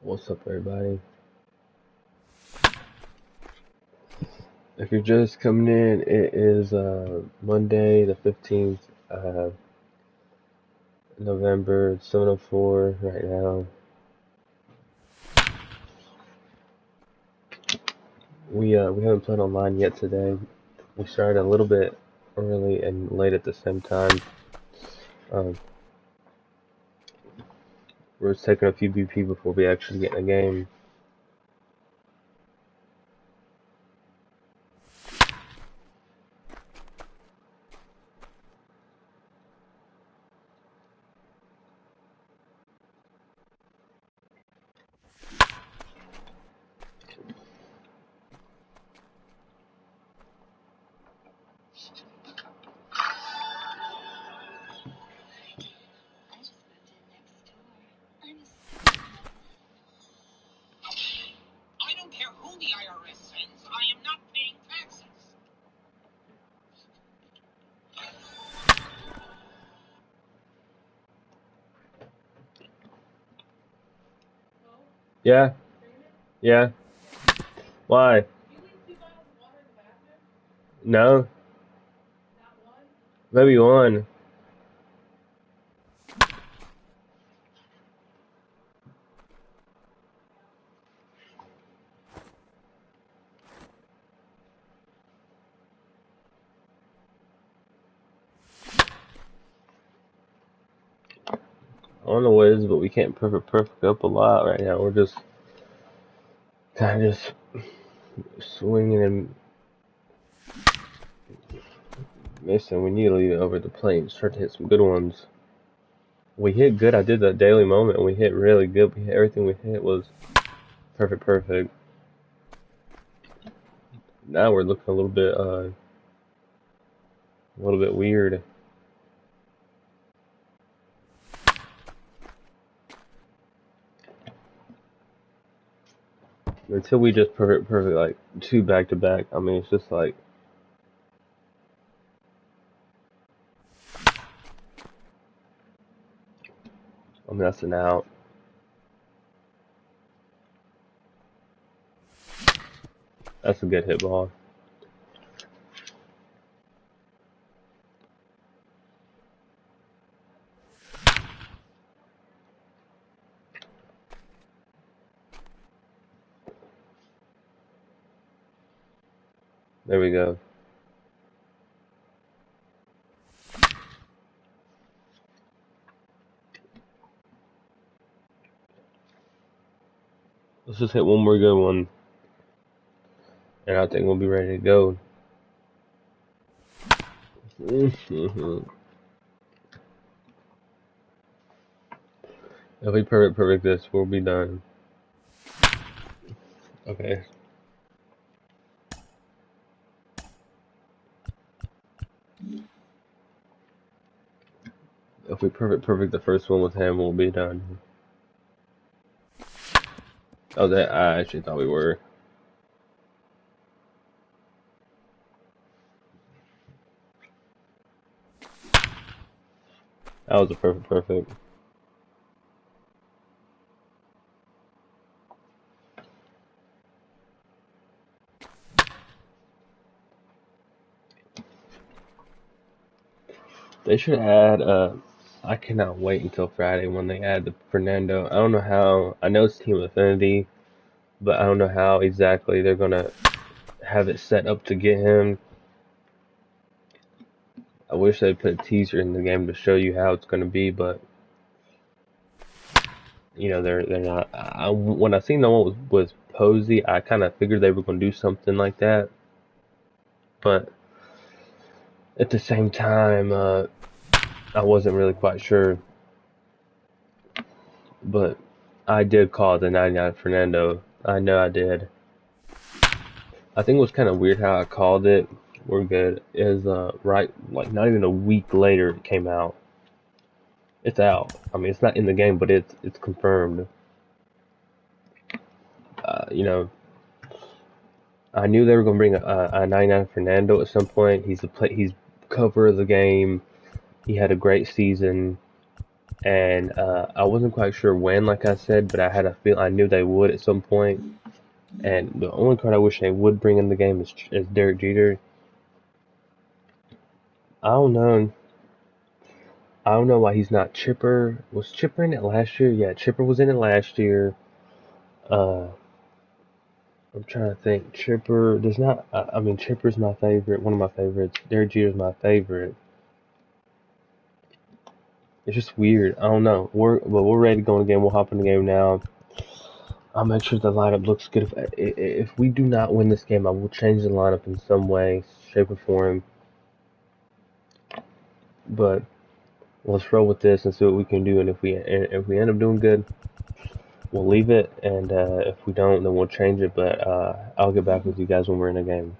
What's up, everybody? If you're just coming in, it is Monday, the 15th, November. It's 7:04 right now. We haven't played online yet today. We started a little bit early and late at the same time. Um, we're just taking a few BP before we actually get in the game. I don't care who the IRS sends. I am not paying taxes. Yeah, yeah. Why? No, maybe one. I don't know what it is, but we can't perfect up a lot right now. We're just kind of just swinging and missing. We need to leave it over the plate and start to hit some good ones. We hit good. I did that daily moment. We hit really good. We hit, everything we hit was perfect. Now we're looking a little bit weird. Until we just perfect like two back to back. I mean, it's just like I mean that's an out. That's a good hit ball. There we go. Let's just hit one more good one, and I think we'll be ready to go. If we perfect this, we'll be done. Okay. If we perfect the first one with him, we'll be done. Oh, that I actually thought we were. That was a perfect. They should add. I cannot wait until Friday when they add the Fernando. I don't know how. I know it's Team Affinity, but I don't know how exactly they're gonna have it set up to get him. I wish they put a teaser in the game to show you how it's gonna be, but you know they're not. When I seen the one with Posey, I kind of figured they were gonna do something like that, but at the same time, I wasn't really quite sure. But I did call the 99 Fernando. I know I did. I think it was kind of weird how I called it. We're good. Is right, like not even a week later it came out. It's out. I mean, it's not in the game, but it's confirmed. You know, I knew they were gonna bring a 99 Fernando at some point. He's the cover of the game. He had a great season. and I wasn't quite sure when, like I said, but I had a feel I knew they would at some point. And the only card I wish they would bring in the game is Derek Jeter. I don't know. I don't know why he's not Chipper. Was Chipper in it last year? Yeah, Chipper was in it last year. Uh, I'm trying to think. Chipper does not. I mean, Chipper's my favorite. One of my favorites. Derek Jeter's my favorite. It's just weird. I don't know. We're ready to go in the game. We'll hop in the game now. I'll make sure the lineup looks good. If we do not win this game, I will change the lineup in some way, shape, or form. But let's roll with this and see what we can do. And if we end up doing good, we'll leave it. And if we don't, then we'll change it. But I'll get back with you guys when we're in a game.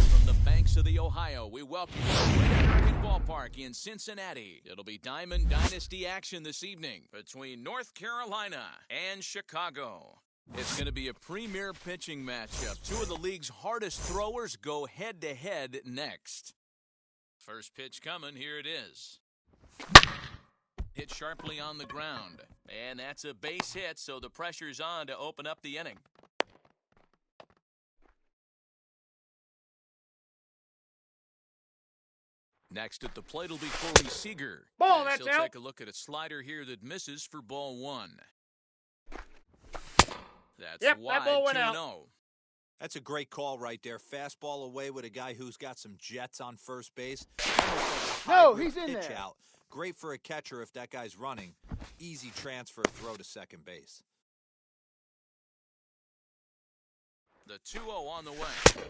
From the banks of the Ohio, we welcome you to Great American Ballpark in Cincinnati. It'll be Diamond Dynasty action this evening between North Carolina and Chicago. It's going to be a premier pitching matchup. Two of the league's hardest throwers go head-to-head next. First pitch coming, here it is. Hit sharply on the ground. And that's a base hit, so the pressure's on to open up the inning. Next at the plate will be Corey Seager. Ball, As that's he'll out. take a look at a slider here that misses for ball one. That's Yep, wide, that ball went 2-0. That's a great call right there. Fastball away with a guy who's got some jets on first base. Almost like a No, hybrid he's in pitch there. out. Great for a catcher if that guy's running. Easy transfer throw to second base. The 2-0 on the way.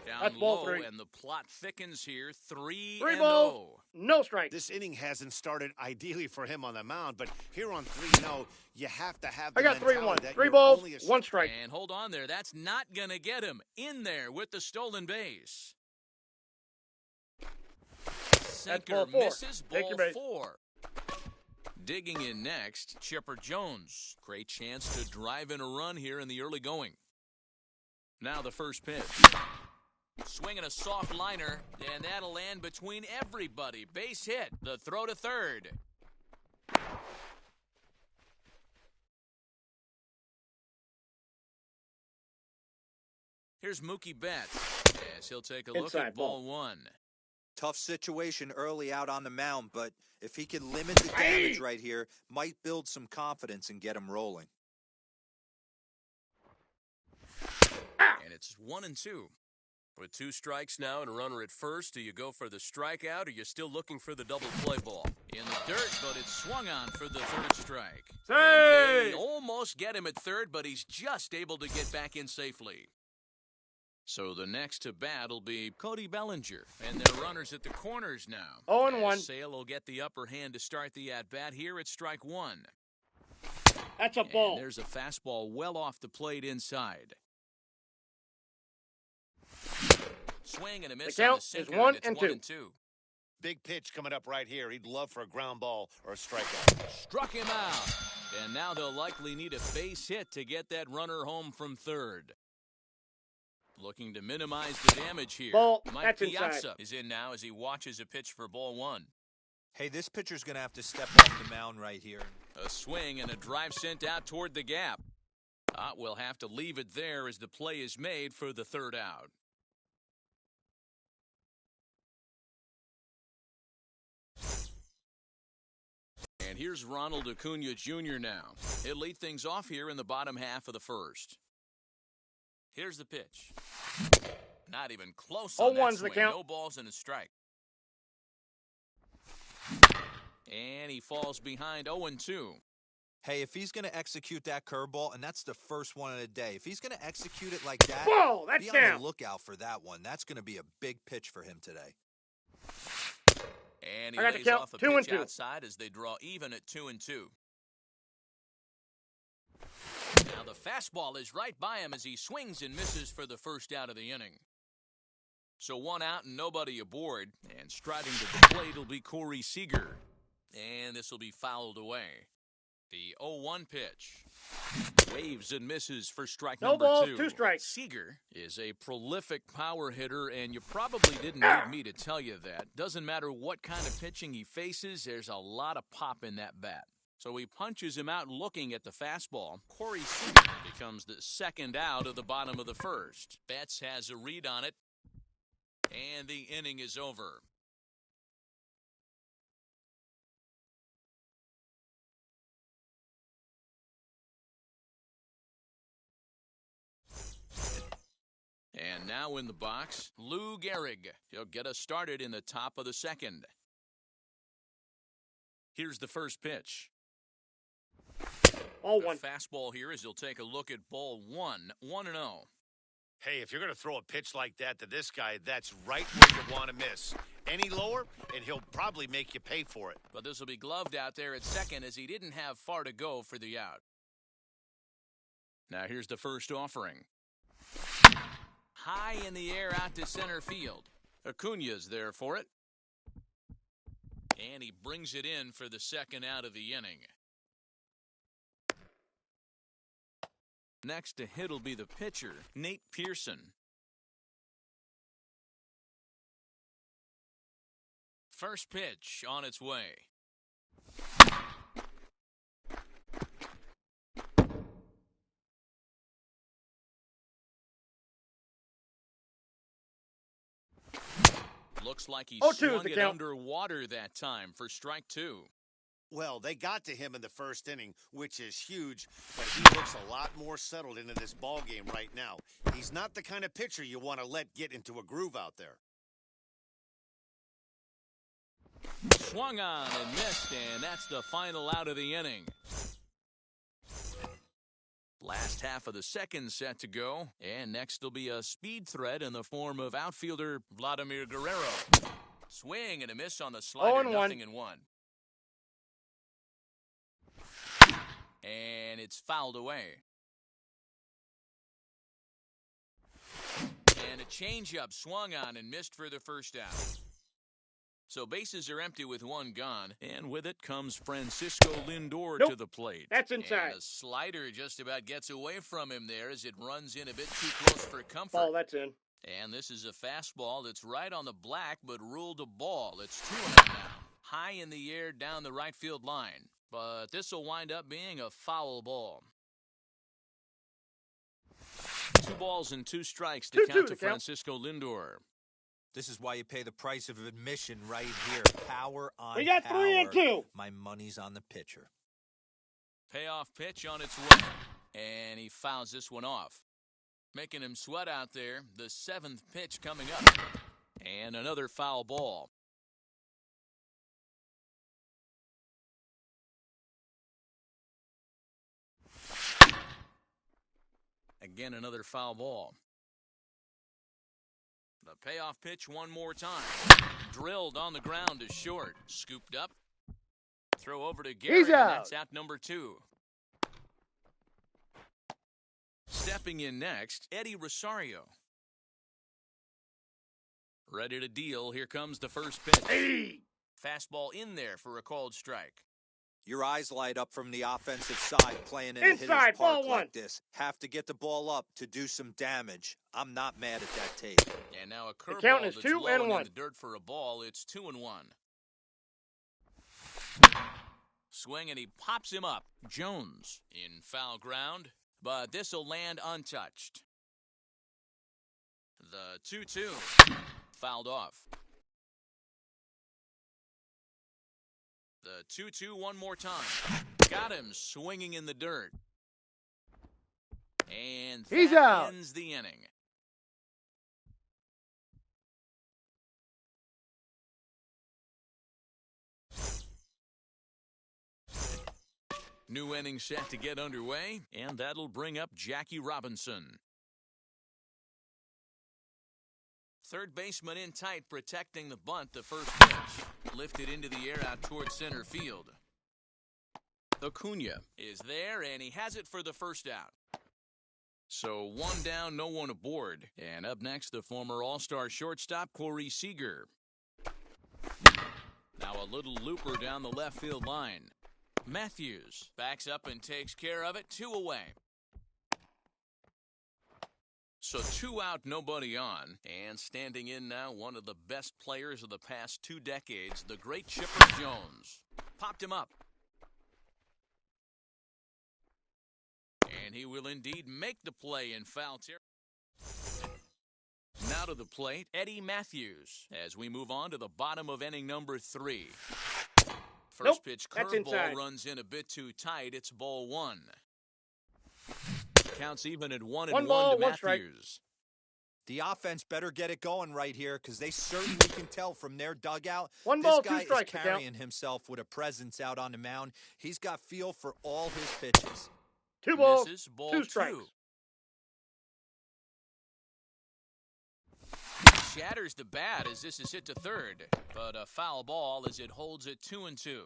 Down That's ball low, 3. and the plot thickens here. 3 3 and balls, 0. no strikes. This inning hasn't started ideally for him on the mound, but here on 3-0, you have to have the I got 3-1. mentality that 3 you're balls, only a 1 strike. And hold on there. That's not going to get him in there with the stolen base. Sinker ball 4. misses. Take Ball your base. 4. Digging in next, Chipper Jones. Great chance to drive in a run here in the early going. Now the first pitch. Swinging a soft liner, and that'll land between everybody. Base hit. The throw to third. Here's Mookie Betts as he'll take a look Inside at ball ball. 1. Tough situation early out on the mound, but if he can limit the damage right here, might build some confidence and get him rolling. And it's 1-2. With 2 strikes now and a runner at first, do you go for the strikeout or are you still looking for the double play ball? In the dirt, but it's swung on for the third strike. And they almost get him at third, but he's just able to get back in safely. So the next to bat will be Cody Bellinger, and their runners at the corners now. 0-1. As Sale will get the upper hand to start the at-bat here at strike 1. That's a ball. And there's a fastball well off the plate inside. Swing and a miss The count on the is sinker, 1 and and it's 2. 1-2. big pitch coming up right here. He'd love for a ground ball or a strikeout. Struck him out. And now they'll likely need a base hit to get that runner home from third. Looking to minimize the damage here. Ball, Mike that's Piazza inside. is in now as he watches a pitch for ball 1. Hey, this pitcher's going to have to step off the mound right here. A swing and a drive sent out toward the gap. We'll have to leave it there as the play is made for the third out. And here's Ronald Acuna Jr. now. He'll lead things off here in the bottom half of the first. Here's the pitch. Not even close on that 0-1's the swing. count. No balls and a strike. And he falls behind 0-2. Hey, if he's going to execute that curveball, and that's the first one of the day, if he's going to execute it like that, Ball, that's be on down. the lookout for that one. That's going to be a big pitch for him today. And he I got the lays count, off a 2 and pitch 2. outside as they draw even at 2-2. Now the fastball is right by him as he swings and misses for the first out of the inning. So 1 out and nobody aboard, and striding to the plate will be Corey Seager. And this will be fouled away. The 0-1 pitch. Waves and misses for strike No number balls, 2. 2 strikes. Seager is a prolific power hitter, and you probably didn't need me to tell you that. Doesn't matter what kind of pitching he faces, there's a lot of pop in that bat. So he punches him out looking at the fastball. Corey Seager becomes the second out of the bottom of the first. Betts has a read on it, and the inning is over. And now in the box, Lou Gehrig. He'll get us started in the top of the second. Here's the first pitch. All The 1. fastball here as he'll take a look at ball 1, 1-0. Hey, if you're going to throw a pitch like that to this guy, that's right where you want to miss. Any lower, and he'll probably make you pay for it. But this will be gloved out there at second as he didn't have far to go for the out. Now here's the first offering. High in the air out to center field. Acuna's there for it. And he brings it in for the second out of the inning. Next to hit will be the pitcher, Nate Pearson. First pitch on its way. Looks like he 0-2 swung the it count. underwater that time for strike 2. Well, they got to him in the first inning, which is huge, but he looks a lot more settled into this ball game right now. He's not the kind of pitcher you want to let get into a groove out there. Swung on and missed, and that's the final out of the inning. Last half of the second set to go, and next will be a speed threat in the form of outfielder Vladimir Guerrero. Swing and a miss on the slider, 0-1. nothing in one. And it's fouled away. And a changeup swung on and missed for the first out. So bases are empty with one gone, and with it comes Francisco Lindor Nope. to the plate. That's inside. And the slider just about gets away from him there as it runs in a bit too close for comfort. Ball, that's in. And this is a fastball that's right on the black, but ruled a ball. It's 2-0 now. High in the air down the right field line. But this will wind up being a foul ball. 2 balls and 2 strikes to 2-2 count to to count. Francisco Lindor. This is why you pay the price of admission right here. Power on We got power. 3-2. My money's on the pitcher. Payoff pitch on its way. And he fouls this one off. Making him sweat out there. The 7th pitch coming up. And another foul ball. Again, another foul ball. The payoff pitch one more time. Drilled on the ground to short. Scooped up. Throw over to Garrett. He's And out. that's out number 2. Stepping in next, Eddie Rosario. Ready to deal. Here comes the first pitch. Hey! Fastball in there for a called strike. Your eyes light up from the offensive side playing in a hitter's Inside, ball park one. like this. Have to get the ball up to do some damage. I'm not mad at that tape. And now a count curveball is that's 2 low and and in 1. the dirt for a ball. It's 2-1. Swing and he pops him up. Jones in foul ground, but this will land untouched. The 2-2 fouled off. The 2-2 one more time. Got him swinging in the dirt. And He's that out. ends the inning. New inning set to get underway, and that'll bring up Jackie Robinson. Third baseman in tight, protecting the bunt. The first pitch lifted into the air out towards center field. Acuna is there, and he has it for the first out. So 1 down, no one aboard. And up next, the former All-Star shortstop, Corey Seager. Now a little looper down the left field line. Matthews backs up and takes care of it. 2 away. So 2 out, nobody on. And standing in now, one of the best players of the past 2 decades, the great Chipper Jones. Popped him up. And he will indeed make the play in foul territory. Now to the plate, Eddie Matthews, as we move on to the bottom of inning number 3. First Nope, pitch that's curveball inside. runs in a bit too tight. It's ball 1. Counts even at 1-1 One ball, to one strike. Matthews. The offense better get it going right here because they certainly can tell from their dugout. 1 this ball, guy 2 strikes. is to carrying count. himself with a presence out on the mound. He's got feel for all his pitches. 2 balls, Misses, ball 2 strikes. 2. Shatters the bat as this is hit to third, but a foul ball as it holds it 2-2.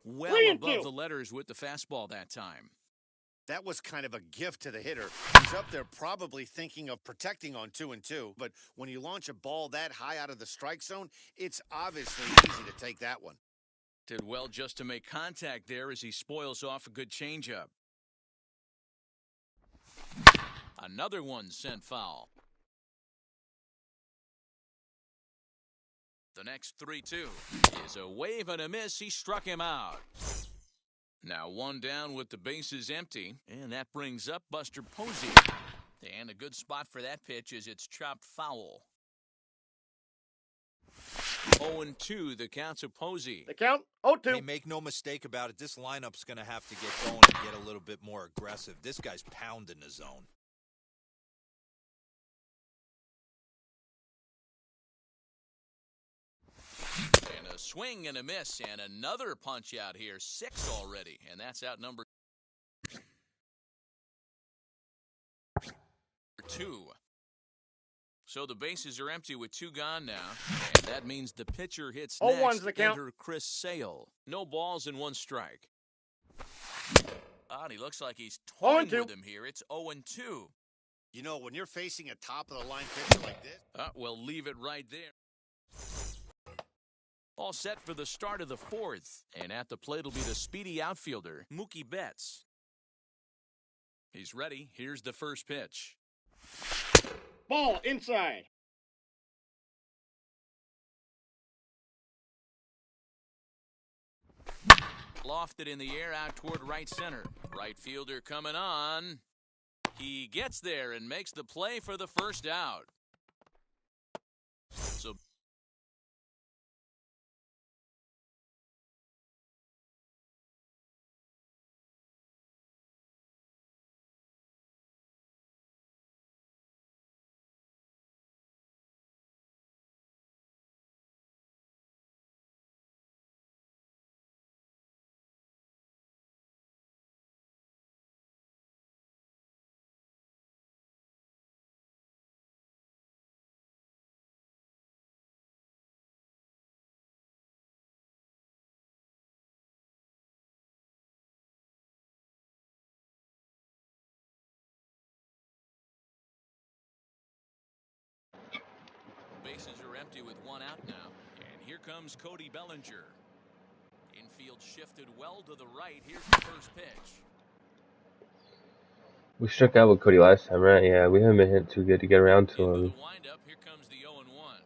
Well 3-2. above the letters with the fastball that time. That was kind of a gift to the hitter. He's up there probably thinking of protecting on 2-2, but when you launch a ball that high out of the strike zone, it's obviously easy to take that one. Did well just to make contact there as he spoils off a good changeup. Another one sent foul. The next 3-2 is a wave and a miss. He struck him out. Now 1 down with the bases empty, and that brings up Buster Posey. And a good spot for that pitch as it's chopped foul. 0-2 the count to Posey. The count, 0-2. Hey, make no mistake about it. This lineup's going to have to get going and get a little bit more aggressive. This guy's pounding the zone. And a swing and a miss, and another punch out here. 6 already, and that's out number 2. So the bases are empty with 2 gone now, and that means the pitcher hits 0-1's next. the count. Enter Chris Sale. No balls and 1 strike. And he looks like he's toying 0-2. with him here. It's 0-2. You know, when you're facing a top-of-the-line pitcher like this, We'll leave it right there. All set for the start of the 4th, and at the plate will be the speedy outfielder, Mookie Betts. He's ready. Here's the first pitch. Ball inside. Lofted in the air out toward right center. Right fielder coming on. He gets there and makes the play for the first out. So bases are empty with 1 out now. And here comes Cody Bellinger. Infield shifted well to the right. Here's the first pitch. We struck out with Cody last time, right? Yeah, we haven't been hitting too good to get around to Into him. the windup. Here comes the 0-1.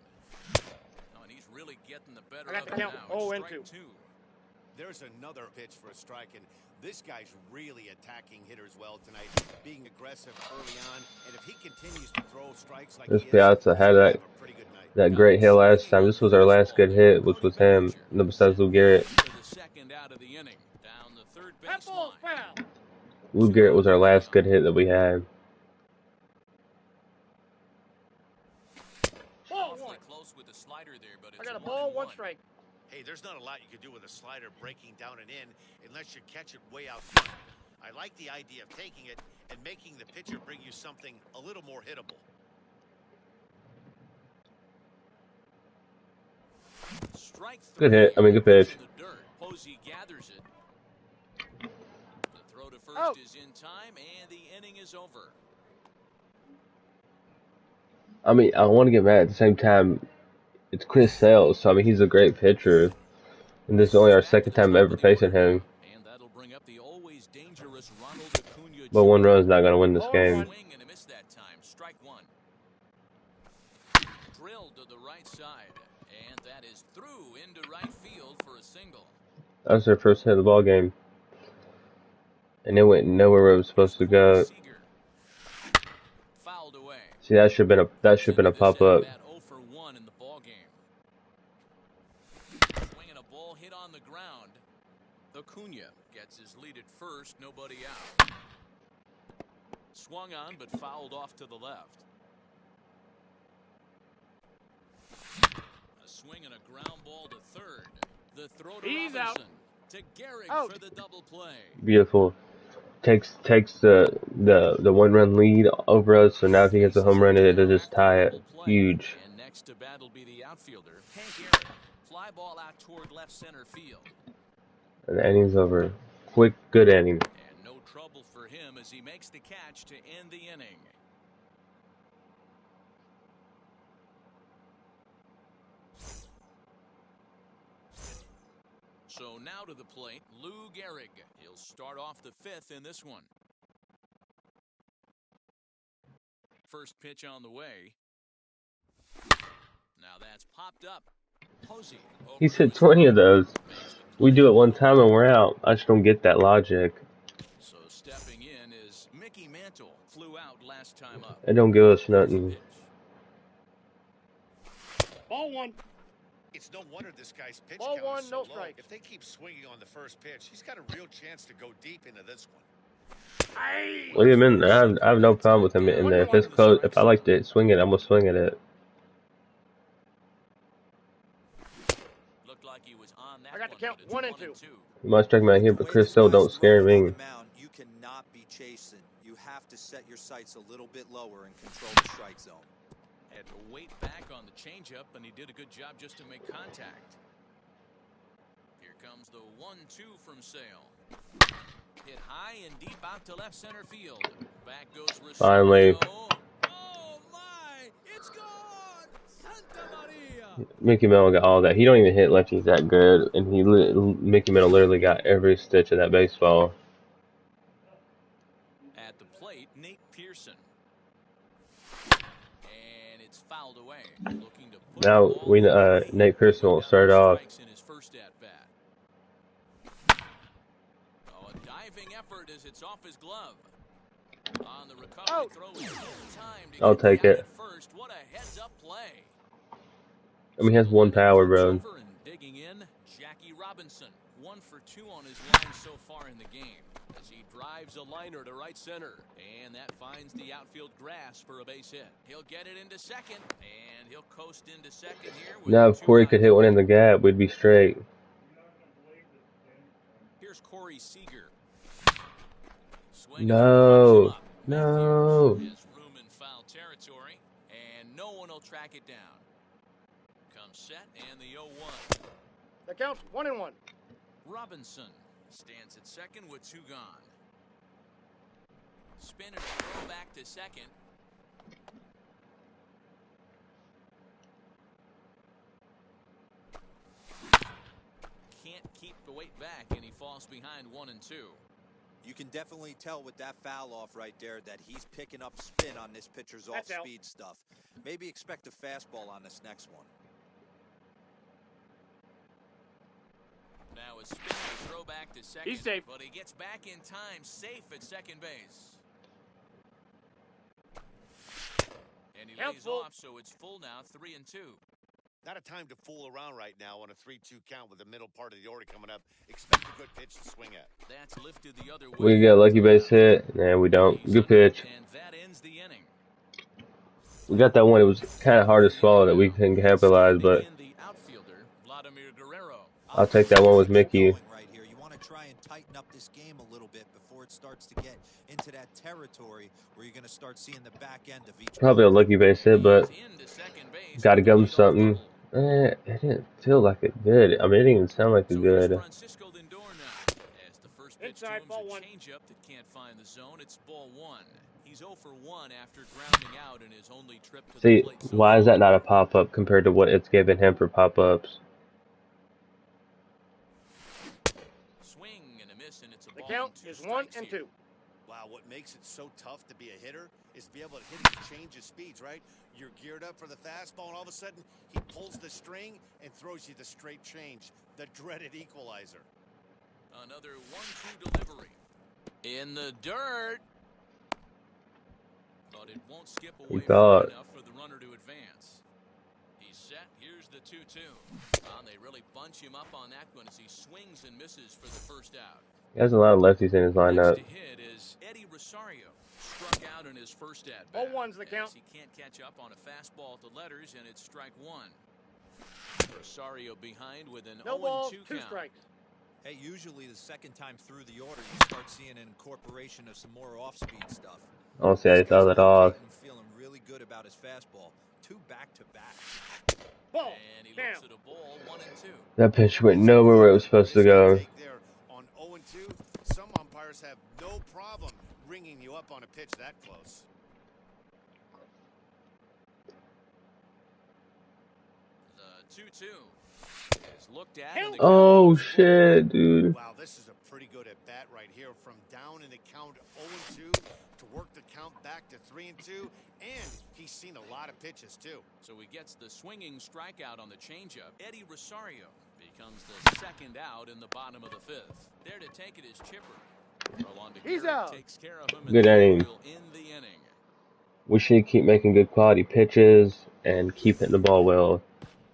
And he's really getting the better I got of the it count. now. It's 0-2. strike 2. there's another pitch for a strike, and this guy's really attacking hitters well tonight, being aggressive early on, and if he continues to throw strikes like This he is, Piazza had he'll have that a pretty good night. that great hit last time. This was our last good hit, which was him. No, besides Lou Garrett. To the second out of the inning. Down the third That ball's baseline. foul. Lou Garrett was our last good hit that we had. Ball Awfully 1. close with the slider there, but it's I got a ball, 1 1-1. strike. Hey, there's not a lot you can do with a slider breaking down and in unless you catch it way out front. I like the idea of taking it and making the pitcher bring you something a little more hittable. Strike Good hit. 3. Good pitch. In the dirt. Posey gathers it. The throw to first Oh. is in time, and the inning is over. I want to get mad at the same time. It's Chris Sale, so he's a great pitcher, and this is only our second time ever facing him. And that'll bring up the always dangerous Ronald Acuna But 1 Jr. run is not gonna win this Ball game. 1. Swing and a miss that time. Strike 1. Drilled to the right side, and that is through into right field for a single. That was their first hit of the ball game, and it went nowhere where it was supposed to go. Seager. Fouled away. See, that should have been a pop up. 0 for 1 in the ball game. Swinging a ball hit on the ground. Acuna gets his lead at first, nobody out. Swung on but fouled off to the left. A swing and a ground ball to third. The throw to He's out. Robinson. To Gehrig Out. for the double play. Beautiful. Takes the 1 run lead over us. So now if he gets a home run, it'll just tie it. Huge. And next to bat will be the outfielder, Hank Aaron. Fly ball out toward left center field. And the inning's over. Quick, good inning. And no trouble for him as he makes the catch to end the inning. So now to the plate, Lou Gehrig. He'll start off the 5th in this one. First pitch on the way. Now that's popped up. Posey. He's hit 20 of those. We do it one time and we're out. I just don't get that logic. So stepping in is Mickey Mantle. Flew out last time up. It don't give us nothing. Ball 1. It's no wonder this guy's pitch Ball count one, is so no low. strikes. If they keep swinging on the first pitch, he's got a real chance to go deep into this one. Leave him in there. I have no problem with him in there. If it's close, if I like to swing it, I'm gonna swing at it. looked like he was on that I got the one, count. but it's 1 and 2. You might strike me out here, The but way Chris this still guy's don't scare throwing on me. the mound, you cannot be chasing. You have to set your sights a little bit lower and control the strike zone. Had to wait back on the changeup, and he did a good job just to make contact. Here comes the 1-2 from Sale. Hit high and deep out to left center field. Back goes Finally. Rosario. Oh my! It's gone! Santa Maria! Mickey Mantle got all that. He don't even hit lefties that good, and Mickey Mantle literally got every stitch of that baseball. At the plate, Nate Pearson. And it's fouled away. Looking to put Now the ball in play. Nate Pearson will Got start no off. strikes in his first at bat. Oh, a diving effort as it's off his glove. On the recovery throw, it's no time to I'll get take the out it. at first. What a heads-up play. I mean, he has one power, bro. And digging in, Jackie Robinson. 1 for 2 on his line so far in the game. As he drives a liner to right center. And that finds the outfield grass for a base hit. He'll get it into second. And he'll coast into second here. With Now, if Corey could hit one in the gap, we'd be straight. Here's Corey Seager. Swing No. up. No. Matthews has room in foul territory. And no one will track it down. Comes set and the 0-1. The count's 1 and 1. Robinson stands at second with 2 gone. Spin and throw back to second. Can't keep the weight back, and he falls behind 1 and 2. You can definitely tell with that foul off right there that he's picking up spin on this pitcher's That's out. off-speed stuff. Maybe expect a fastball on this next one. Now a spin and throw back to second. He's safe. But he gets back in time, safe at second base. And he Count lays full. off, so it's full now, 3 and 2. Not a time to fool around right now on a 3-2 count with the middle part of the order coming up. Expect a good pitch to swing at. That's lifted the other way. We get a lucky base hit. Nah, we don't. Good pitch. And that ends the inning. We got that one. It was kind of hard to swallow that we couldn't capitalize, but In the outfielder, Vladimir Guerrero. I'll take that one with Keep Mickey. going right here. You want to try and tighten up this game a little bit before it starts to get into that territory where you're going to start seeing the back end of each. Probably a lucky base hit, but He's into second base. got to give him something. It didn't feel like it did. I mean, it didn't even sound like it So here's good. Francisco Lindor now. As the first pitch Inside, to him's ball a 1. changeup that can't find the zone. It's ball 1. He's 0 for 1 after grounding out in his only trip to the See, plate. So why is that not a pop-up compared to what it's given him for pop-ups? swing and a miss, and it's a The ball count and 2 is 1 strikes and here. 2. Wow, what makes it so tough to be a hitter is to be able to hit and change his speeds, right? You're geared up for the fastball, and all of a sudden, he pulls the string and throws you the straight change, the dreaded equalizer. Another 1-2 delivery. In the dirt. But it won't skip away far thought. enough for the runner to advance. He's set. Here's the 2-2. They really bunch him up on that one as he swings and misses for the first out. He has a lot of lefties in his Next lineup. to hit is Eddie Rosario. Struck out in his first at bat. 0-1's the count. As he can't catch up on a fastball at the letters, and it's strike 1. Rosario behind with an No 0-2 balls, 2 count. strikes. Hey, usually the second time through the order, you start seeing an incorporation of some more off-speed stuff. Honestly, I This thought guy's that off. rotating, feeling really good about his fastball. 2 back-to-back. Ball. And he Down. looks at a ball, 1 and 2. That pitch went nowhere where it was supposed to go. Take there on 0-2, some umpires have no problem ringing you up on a pitch that close. The 2-2 is looked at. and the Oh count is shit, dude. Wow, this is a pretty good at bat right here. From down in the count 0-2 to work the count back to 3-2, and he's seen a lot of pitches too. So he gets the swinging strikeout on the changeup. Eddie Rosario becomes the second out in the bottom of the 5th. There to take it is Chipper. Rolando He's Garrett out. takes care of him. and Good the inning. will end the inning. We should keep making good quality pitches and keep hitting the ball well.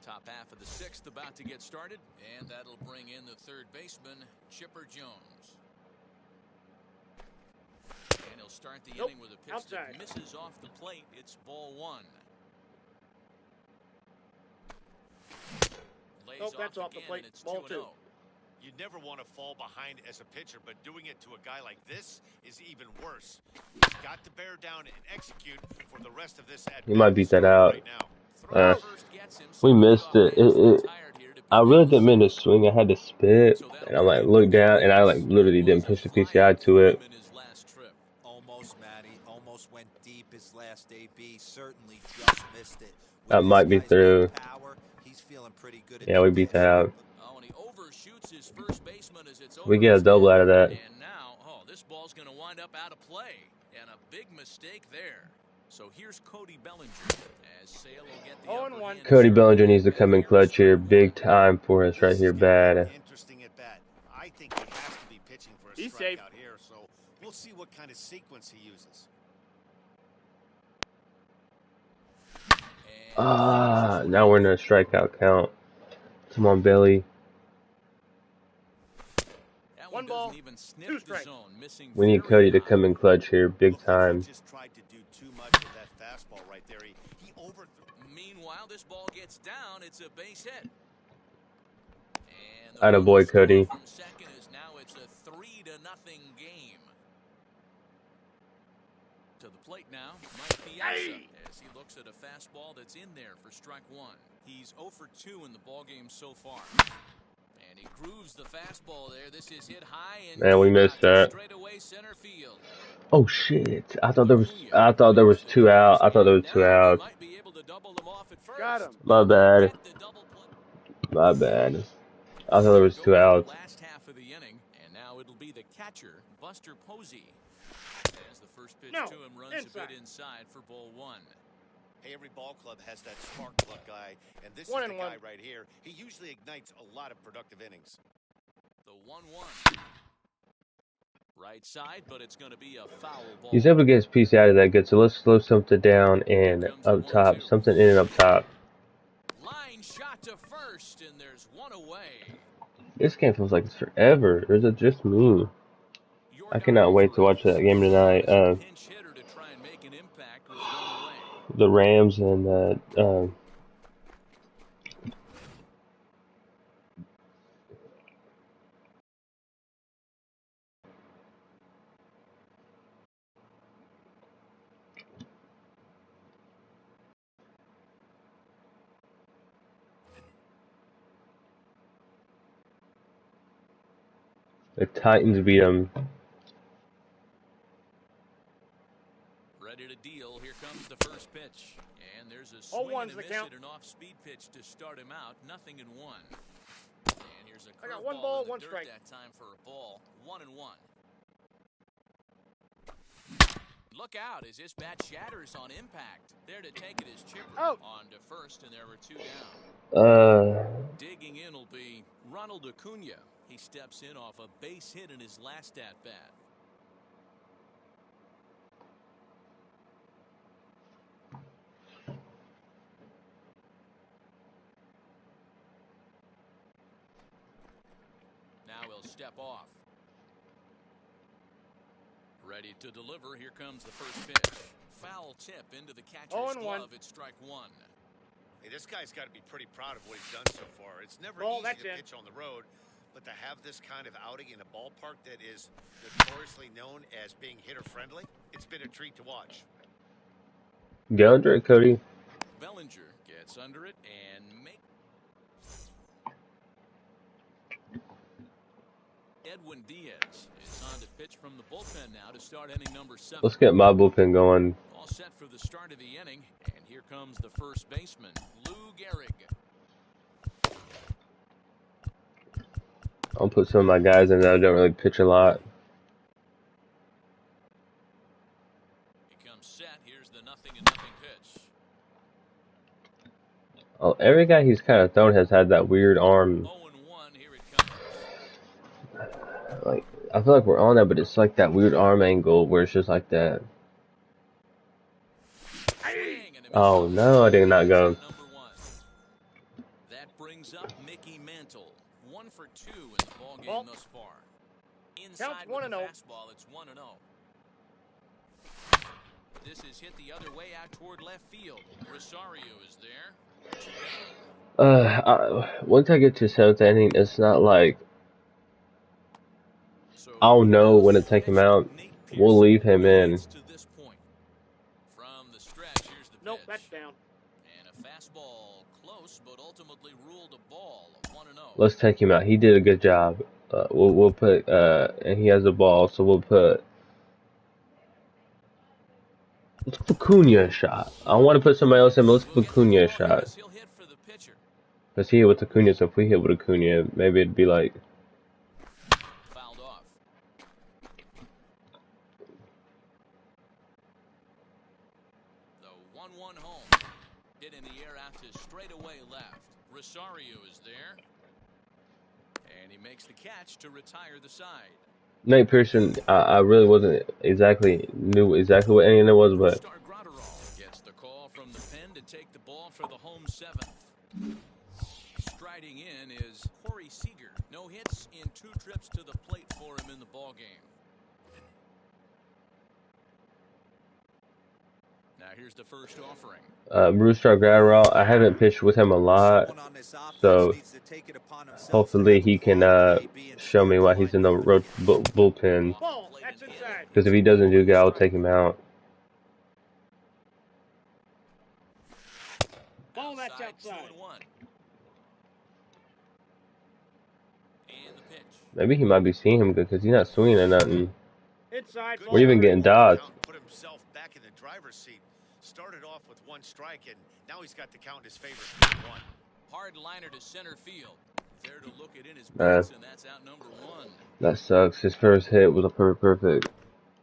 Top half of the 6th about to get started, and that'll bring in the third baseman, Chipper Jones. And he'll start the Nope, inning with a pitch outside. that misses off the plate. It's ball 1. Lays Nope, that's off the again, plate. and it's Ball 2-0. 2. You never want to fall behind as a pitcher, but doing it to a guy like this is even worse. He's got to bear down and execute for the rest of this at He might beat that starting out. right now. Throw first gets him, so We the missed it. offense retired here to I begin really the didn't mean to second. swing. I had to spit, So that'll and I like bring looked down, and I like Williams. literally It didn't was push a the PCI flyout to for it. him in his last trip. Almost, Matty. Almost went deep his last AB. Certainly just missed it. With That this might be guy's through. big power, he's feeling pretty good at Yeah, the we beat dish. that out. Oh, and he overshoots his first baseman as it's over We get a his double head. out of that. And now, this ball's going to wind up out of play. And a big mistake there. So here's Cody Bellinger as Sale will get the 0-1. upper hand. Cody Bellinger needs to come in clutch here, big time for us right This here, is gonna be an bad. interesting at bat. I think he has to be pitching for a He's safe. strikeout here, so we'll see what kind of sequence he uses. Now we're in a strikeout count. Come on, Billy. That One doesn't ball, even sniff 2 the strikes. zone, missing We need very Cody to high. come in clutch here, big Looked like he time. just tried to do too much with that fastball right there. He overthrew. Meanwhile, this ball gets down. It's a base hit. And the Atta run boy, will score Cody. from second as now it's a 3-0 game. To the plate now, Mike Piazza, as he looks at a fastball that's in there for strike one. He's 0 for 2 in the ballgame so far. And he grooves the fastball there. This is hit high and Man, we deep missed out to that. straightaway center field. Oh shit! I thought there was two out. I thought there was two Now he out. might be able to double them off at first. Got him. My bad. Get the double play. My bad. I thought there was two outs. Last half of the inning, and now it'll be the catcher, Buster Posey. As the first pitch No, to him runs inside. a bit inside for ball one. Hey, every ball club has that spark plug guy, and this 1-1. is the guy right here. He usually ignites a lot of productive innings. The 1-1. Right side, but it's going to be a foul ball. He's able to get his piece out of that good, so let's slow something down and up top. Something in and up top. Line shot to first, and there's one away. This game feels like it's forever. Or is it just me? I cannot wait to watch that game tonight. Pinch hitter to try and make an impact with one away. The Rams and the Titans beat them. Ready to deal. Here comes the first pitch. And there's a Oh, swing and one's a the miss count. at an off-speed pitch to start him out. 0-1. And here's a I got curveball one ball, in the one dirt strike. that time for a ball. 1-1. Look out as this bat shatters on impact. There to take it is Chipper. Out. On to first, and there were two down. Digging in will be Ronald Acuna. He steps in off a base hit in his last at-bat. Now he'll step off. Ready to deliver. Here comes the first pitch. Foul tip into the catcher's 0-1. glove. It's strike one. Hey, this guy's got to be pretty proud of what he's done so far. It's never Ball, easy that's to in. pitch on the road, but to have this kind of outing in a ballpark that is notoriously known as being hitter-friendly, it's been a treat to watch. Get under it, Cody. Bellinger gets under it and make Edwin Diaz is on to pitch from the bullpen now to start inning number 7. Let's get my bullpen going. All set for the start of the inning, and here comes the first baseman, Lou Gehrig. I'll put some of my guys in that don't really pitch a lot. He comes set. Here's the 0-0 pitch. Oh, every guy he's kind of thrown has had that weird arm. 0-1. Here it comes. Like, I feel like we're on that, but it's like that weird arm angle where it's just like that. Swing and a miss. Oh no, I did not go. Number 1. That brings up Mickey Mantle. 1 for 2 in the ballgame Ball. thus far. Inside Counts with the 1-0. fastball, it's 1-0. This is hit the other way out toward left field. Rosario is there. Once I get to seventh inning, it's not like So I'll here know goes when to the take him pitch. out. Nate We'll Pearson, leave him who in. leads to this point. From the stretch, here's the Nope, that's pitch. down. And a fastball close, but ultimately ruled a ball, 1-0. Let's take him out. He did a good job. We'll put and he has the ball, so we'll put. Let's give Acuna a shot. I want to put somebody else in, but let's We'll give get the Acuna a call here shot. as he'll hit for the pitcher. Because he hit with Acuna, so if we hit with Acuna, maybe it'd be like. Fouled off. The 1-1 home. Hit in the air out to straightaway left. Rosario is there. And he makes the catch to retire the side. Nate Pearson, I really wasn't knew exactly what inning it was, but Star Gratterall gets the call from the pen to take the ball for the home seventh. Striding in is Corey Seager. No hits in 2 trips to the plate for him in the ballgame. Now here's the first offering. Brewstar Gratterall, I haven't pitched with him a lot, Someone on this offense so needs to take it upon himself to hopefully have a he can quality AB and show me start why the he's line in the moving. bullpen. Ball, that's inside. Because if he doesn't do good, I'll take him out. Ball, that's outside. 2-1. And the pitch. Maybe he might be seeing him good because he's not swinging or nothing. Inside, Good ball We're even job getting to hold the dodged. count and put himself back in the driver's seat. Started off with 1 strike, and now he's got the count in his favor. 1. Hard liner to center field. There to look it in his Man, boots, and that's out number 1. that sucks. His first hit was a perfect,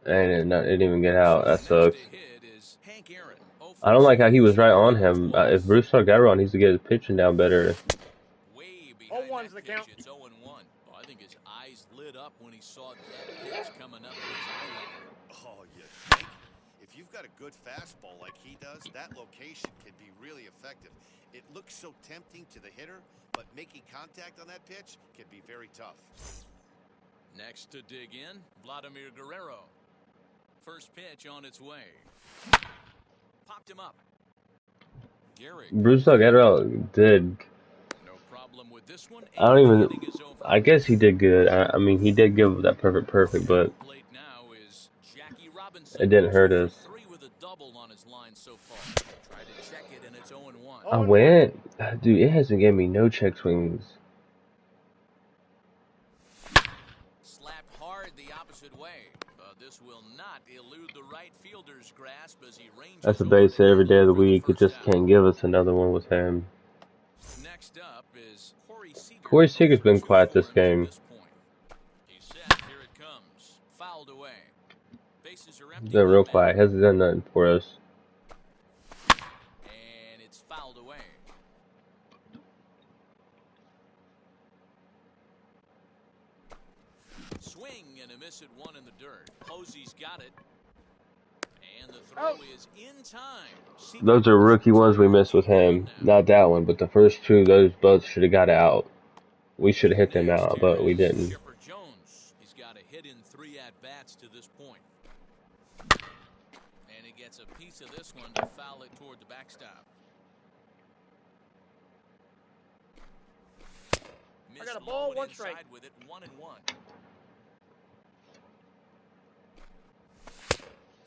and it didn't even get out. That Next to sucks. hit is Hank Aaron. 0 I for don't like how 2. he was right on Struck out him. If twice. Brewstar Gratterall needs to get his pitching down better. Way behind 0-1's that the count. pitch. It's 0-1. Oh, I think his eyes lit up when he saw that pitch coming up in his eye level. Oh, you think? If you've got a good fastball like he does, that location can be really effective. It looks so tempting to the hitter, but making contact on that pitch can be very tough. Next to dig in, Vladimir Guerrero. First pitch on its way. Popped him up. Gehrig. Brewstar Gratterall did. No problem with this one. I don't And the even. inning is over. I guess he did good. I mean, he did give that perfect, but Plate now is Jackie Robinson. it didn't hurt 2 us. for 3 with a double on his line so far. Try to check it, and it's 0-1. I went, dude. It hasn't given me no check swings. Slapped hard the opposite way. But this will not elude the right fielder's grasp as he ranges That's a over base to hit every day of the for the week. It first just out. can't give us another one with him. Next up is Corey Seager. Corey Seager's 0 for been 2 quiet for this him to game. this point. He's set. Here it comes. Fouled away. Bases are empty. He's been real One man. quiet. Hasn't done nothing for us. And it's fouled away. Swing and a miss at 1 in the dirt. Posey's got it. And the throw is in time. Seager Those are rookie ones we missed with him. now. Not that one, but the first two, those both should have got out. We should have hit them Next out, here but we is didn't. Chipper Jones. He's got a hit in 3 at-bats to this point. And he gets a piece of this one to foul it toward the backstop. I got a Missed ball, low and 1 strike. inside with it, 1-1.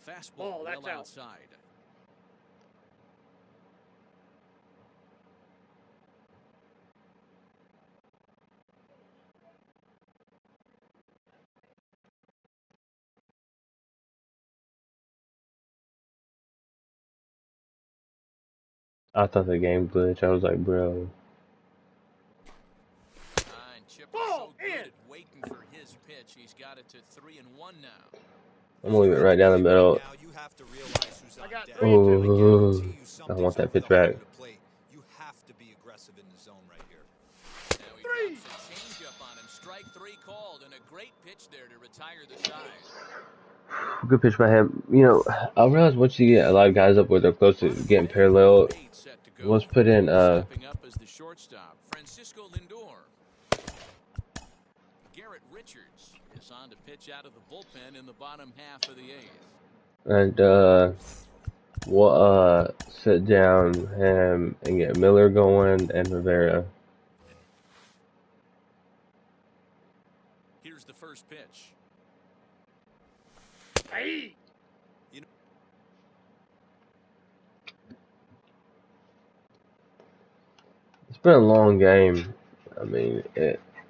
Fastball Ball, that's well out. outside. I thought the game glitched. I was like, bro. And Chipper Ball, so good in. at waiting for his pitch. He's got it to 3-1 now. I'm gonna leave it right down the middle. Now you have to realize who's I on got deck. 3 and 2. I Oh, guarantee you I something's want that over pitch the back. home to plate. You have to be aggressive in the zone right here. Now he 3. drops a changeup on him. Strike 3 called, and a great pitch there to retire the side. Good pitch by him. You know, I realize once you get a lot of guys up where they're close to getting parallel, 8 set to go. let's put in Stepping up as the shortstop, Francisco Lindor. Garrett Richards is on to pitch out of the bullpen in the bottom half of the 8th. and We'll sit down him and get Miller going and Rivera. Here's the first pitch. Hey! It's been a long game. I mean,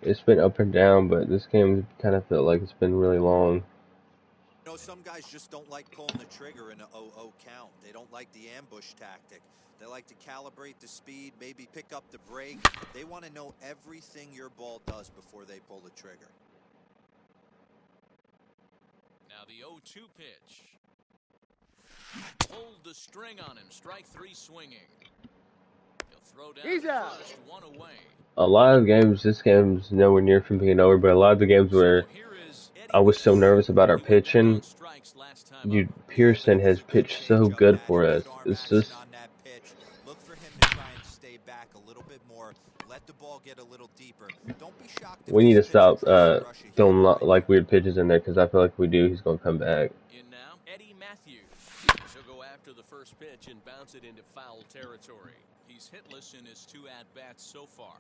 it's been up and down, but this game kind of felt like it's been really long. You know, some guys just don't like pulling the trigger in an 0-0 count. They don't like the ambush tactic. They like to calibrate the speed, maybe pick up the brake. They want to know everything your ball does before they pull the trigger. Now the 0-2 pitch. Hold the string on him. Strike three swinging. He'll throw down He's the out. first, one away. A lot of games, this game's nowhere near from being over, but a lot of the games where So here is Eddie I was so nervous about our who went down on pitching, strikes last time up. dude, Pearson has pitched so Changeup, good Matt. for us. Good arm It's action just, on that pitch. Look for him to try and stay back a little bit more. Let the ball get a little deeper. Don't be shocked if we need to this pitcher stop tries to rush a throwing hitter right like weird pitches in there, because I feel like if we do, he's going to come back. In now, Eddie Matthews. She'll go after the first pitch and bounce it into foul territory. He's hitless in his 2 at-bats so far.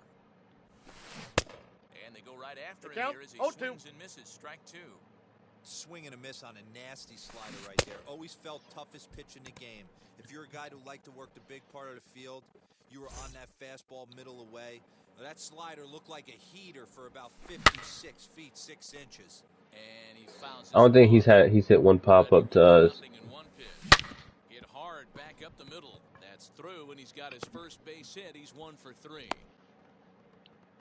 And they go right after him Count. here as he 0-2. swings and misses. Strike 2. Swing and a miss on a nasty slider right there. Always felt toughest pitch in the game. If you're a guy who liked to work the big part of the field, you were on that fastball middle away. That slider looked like a heater for about 56 feet 6 inches. And he fouls I don't think he's hit one pop up to us. In one pitch. Hit hard back up the middle. That's through, and he's got his first base hit. He's 1 for 3.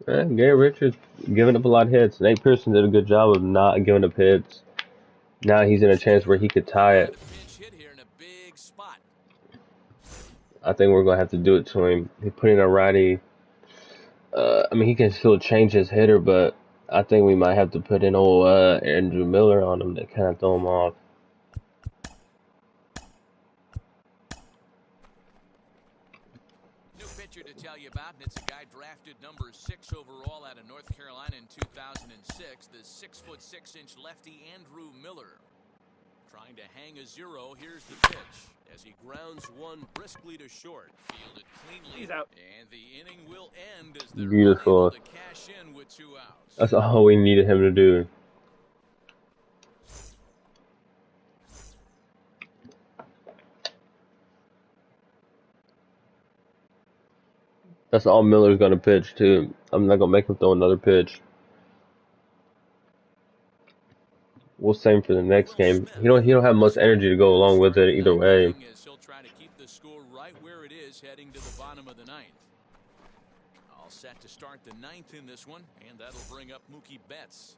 Gary Richards giving up a lot of hits. Nate Pearson did a good job of not giving up hits. Now he's in a chance where he could tie it. Pinch hit here in a big spot. I think we're going to have to do it to him. He put in a righty. I mean, he can still change his hitter, but I think we might have to put in old Andrew Miller on him to kind of throw him off. New pitcher to tell you about, and it's a guy drafted number 6 overall out of North Carolina in 2006, the 6'6" lefty Andrew Miller. Trying to hang a 0, here's the pitch as he grounds one briskly to short. Fielded cleanly, He's out. and the inning will end as they're Beautiful. unable to cash in with 2 outs. That's all we needed him to do. That's all Miller's going to pitch, too. I'm not going to make him throw another pitch. We'll save for the next game. He don't have much energy to go along with it either way. As he'll try to keep the score right where it is heading to the bottom of the 9th. All set to start the 9th in this one, and that'll bring up Mookie Betts.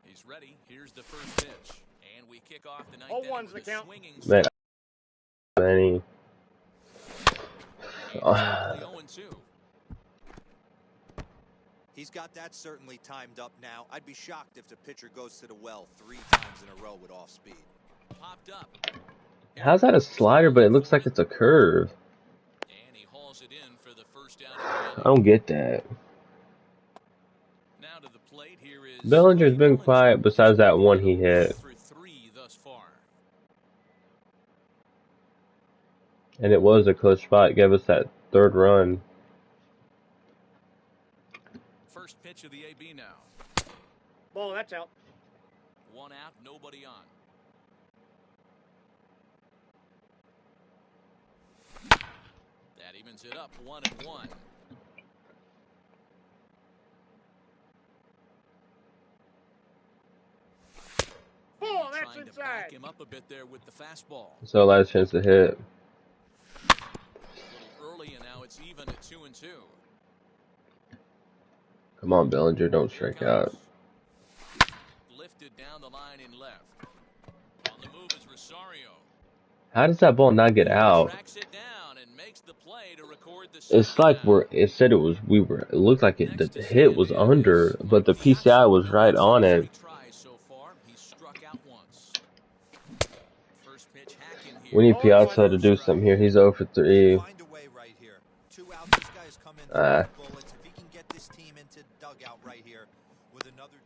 He's ready. Here's the first pitch, and we kick off the 9th. 0-1's the count. Man, Benny. Exactly 0-2. He's got that certainly timed up now. I'd be shocked if the pitcher goes to the well 3 times in a row with off speed. Popped up. How's that a slider, but it looks like it's a curve? And he hauls it in for the first out. I don't get that. Now to the plate, here is Bellinger's been quiet besides that one he hit. For 3 thus far. And it was a close spot. Gave us that 3rd run. First pitch of the AB now. Ball, that's out. 1 out, nobody on. That evens it up 1-1. Ball, that's Trying to back inside. him up a bit there with the fastball. So last chance to hit. A little early, and now it's even at 2-2. Come on, Bellinger, don't strike out. Lifted down the line in left. On the move is Rosario. How does that ball not get out? Tracks it down and makes the play to record the It's second like out. it looked like the hit was under, but the PCI was right on it. 3 tries so far. He's struck out once. First pitch hack in here. We need Piazza to do something here. He's 0 for 3. Find a way right here. 2 out. This guy's come in throwing bullets. If he can get this team into dugout right here with another.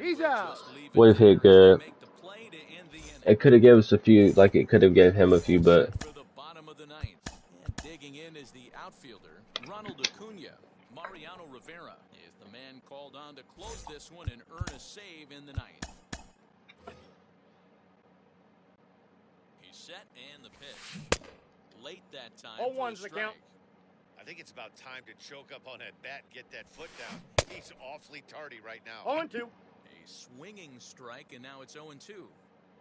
He's we'll out. just leave it Would have there hit as they good. make the play to end the inning. It could have given us a few, like it could have gave him a few, but Set for the bottom of the ninth. And digging in is the outfielder, Ronald Acuna. Mariano Rivera is the man called on to close this one and earn a save in the ninth. He's set and the pitch. Late that time for a 0-1's the strike. count. I think it's about time to choke up on that bat and get that foot down. He's awfully tardy right now. 0-2. A swinging strike, and now it's 0-2.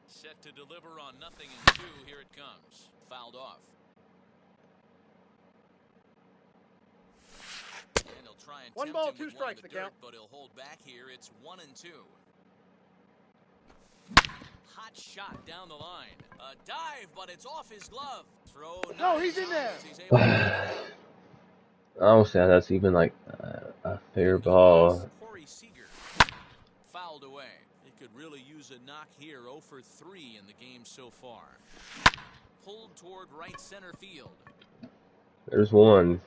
Set to deliver on 0-2. Here it comes. Fouled off. And he'll try and One tempt ball, him two with strikes, one in the the count. dirt, but he'll hold back here. It's 1-2. Hot shot down the line. A dive, but it's off his glove. Throw. No, he's in there. He's able to get it out. I don't see how that's even like a fair ball. Corey Seager fouled away. He could really use a knock here. 0 for 3 in the game so far. Pulled toward right center field. There's one.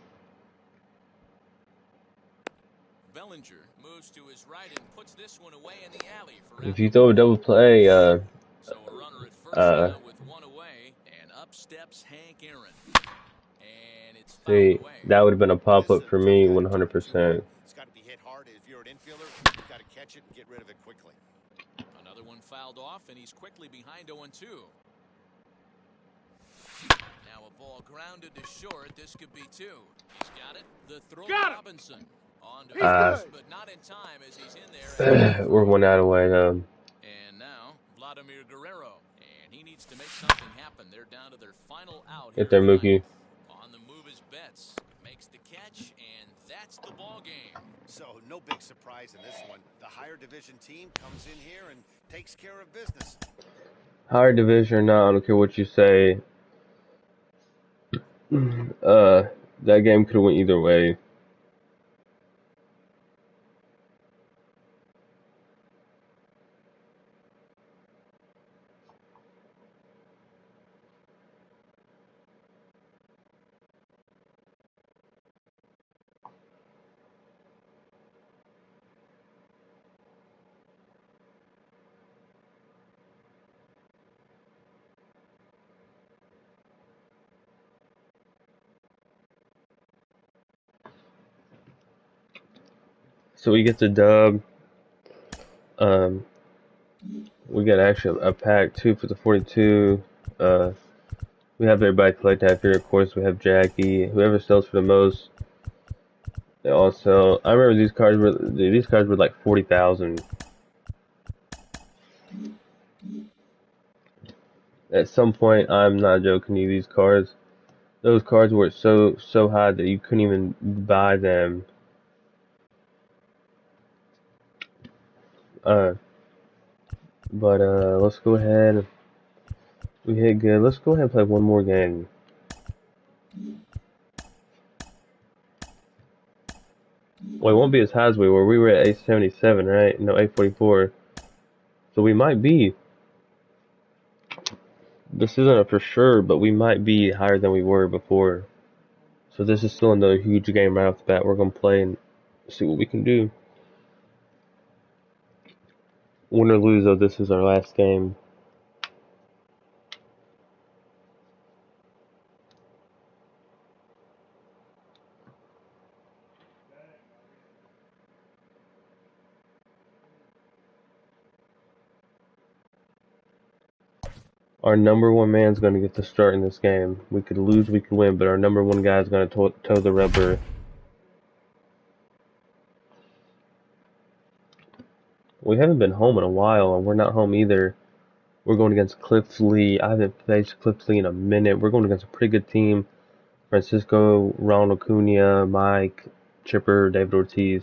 Bellinger moves to his right and puts this one away in the alley for If you throw a double play, so a runner at first now with one away, and up steps Hank Aaron. And it's fouled see, away. that would have been a pop-up for me 100%. It's got to be hit hard. If you're an infielder, you've got to catch it and get rid of it quickly. Another one fouled off, and he's quickly behind 0-2. Now a ball grounded to short. This could be 2. He's got it. The throw Got it. Robinson. On to He's first, good. but not in time as he's in there. We're one out away though. And now Vladimir Guerrero. And he needs to make something happen. They're down to their final out. Get there, here tonight. Mookie. On the move is Betts. Makes the catch, and that's the ball game. So no big surprise in this one. The higher division team comes in here and takes care of business. Higher division or not, I don't care what you say. That game could have went either way. So we get the dub. We got actually a pack 2 for the 42. We have everybody collect out here. Of course, we have Jackie. Whoever sells for the most, they all sell. I remember these cards were like 40,000. At some point, I'm not joking you, these cards, those cards were so high that you couldn't even buy them. But let's go ahead. We hit good. Let's go ahead and play one more game. Well, it won't be as high as we were. We were at 877, right? No, 844. So we might be. This isn't a for sure, but we might be higher than we were before. So this is still another huge game right off the bat. We're going to play and see what we can do. Win or lose, though, this is our last game. Our number one man's going to get the start in this game. We could lose, we could win, but our number one guy is going to toe the rubber. We haven't been home in a while, and we're not home either. We're going against Cliff Lee. I haven't faced Cliff Lee in a minute. We're going against a pretty good team. Francisco, Ronald Acuna, Mike, Chipper, David Ortiz.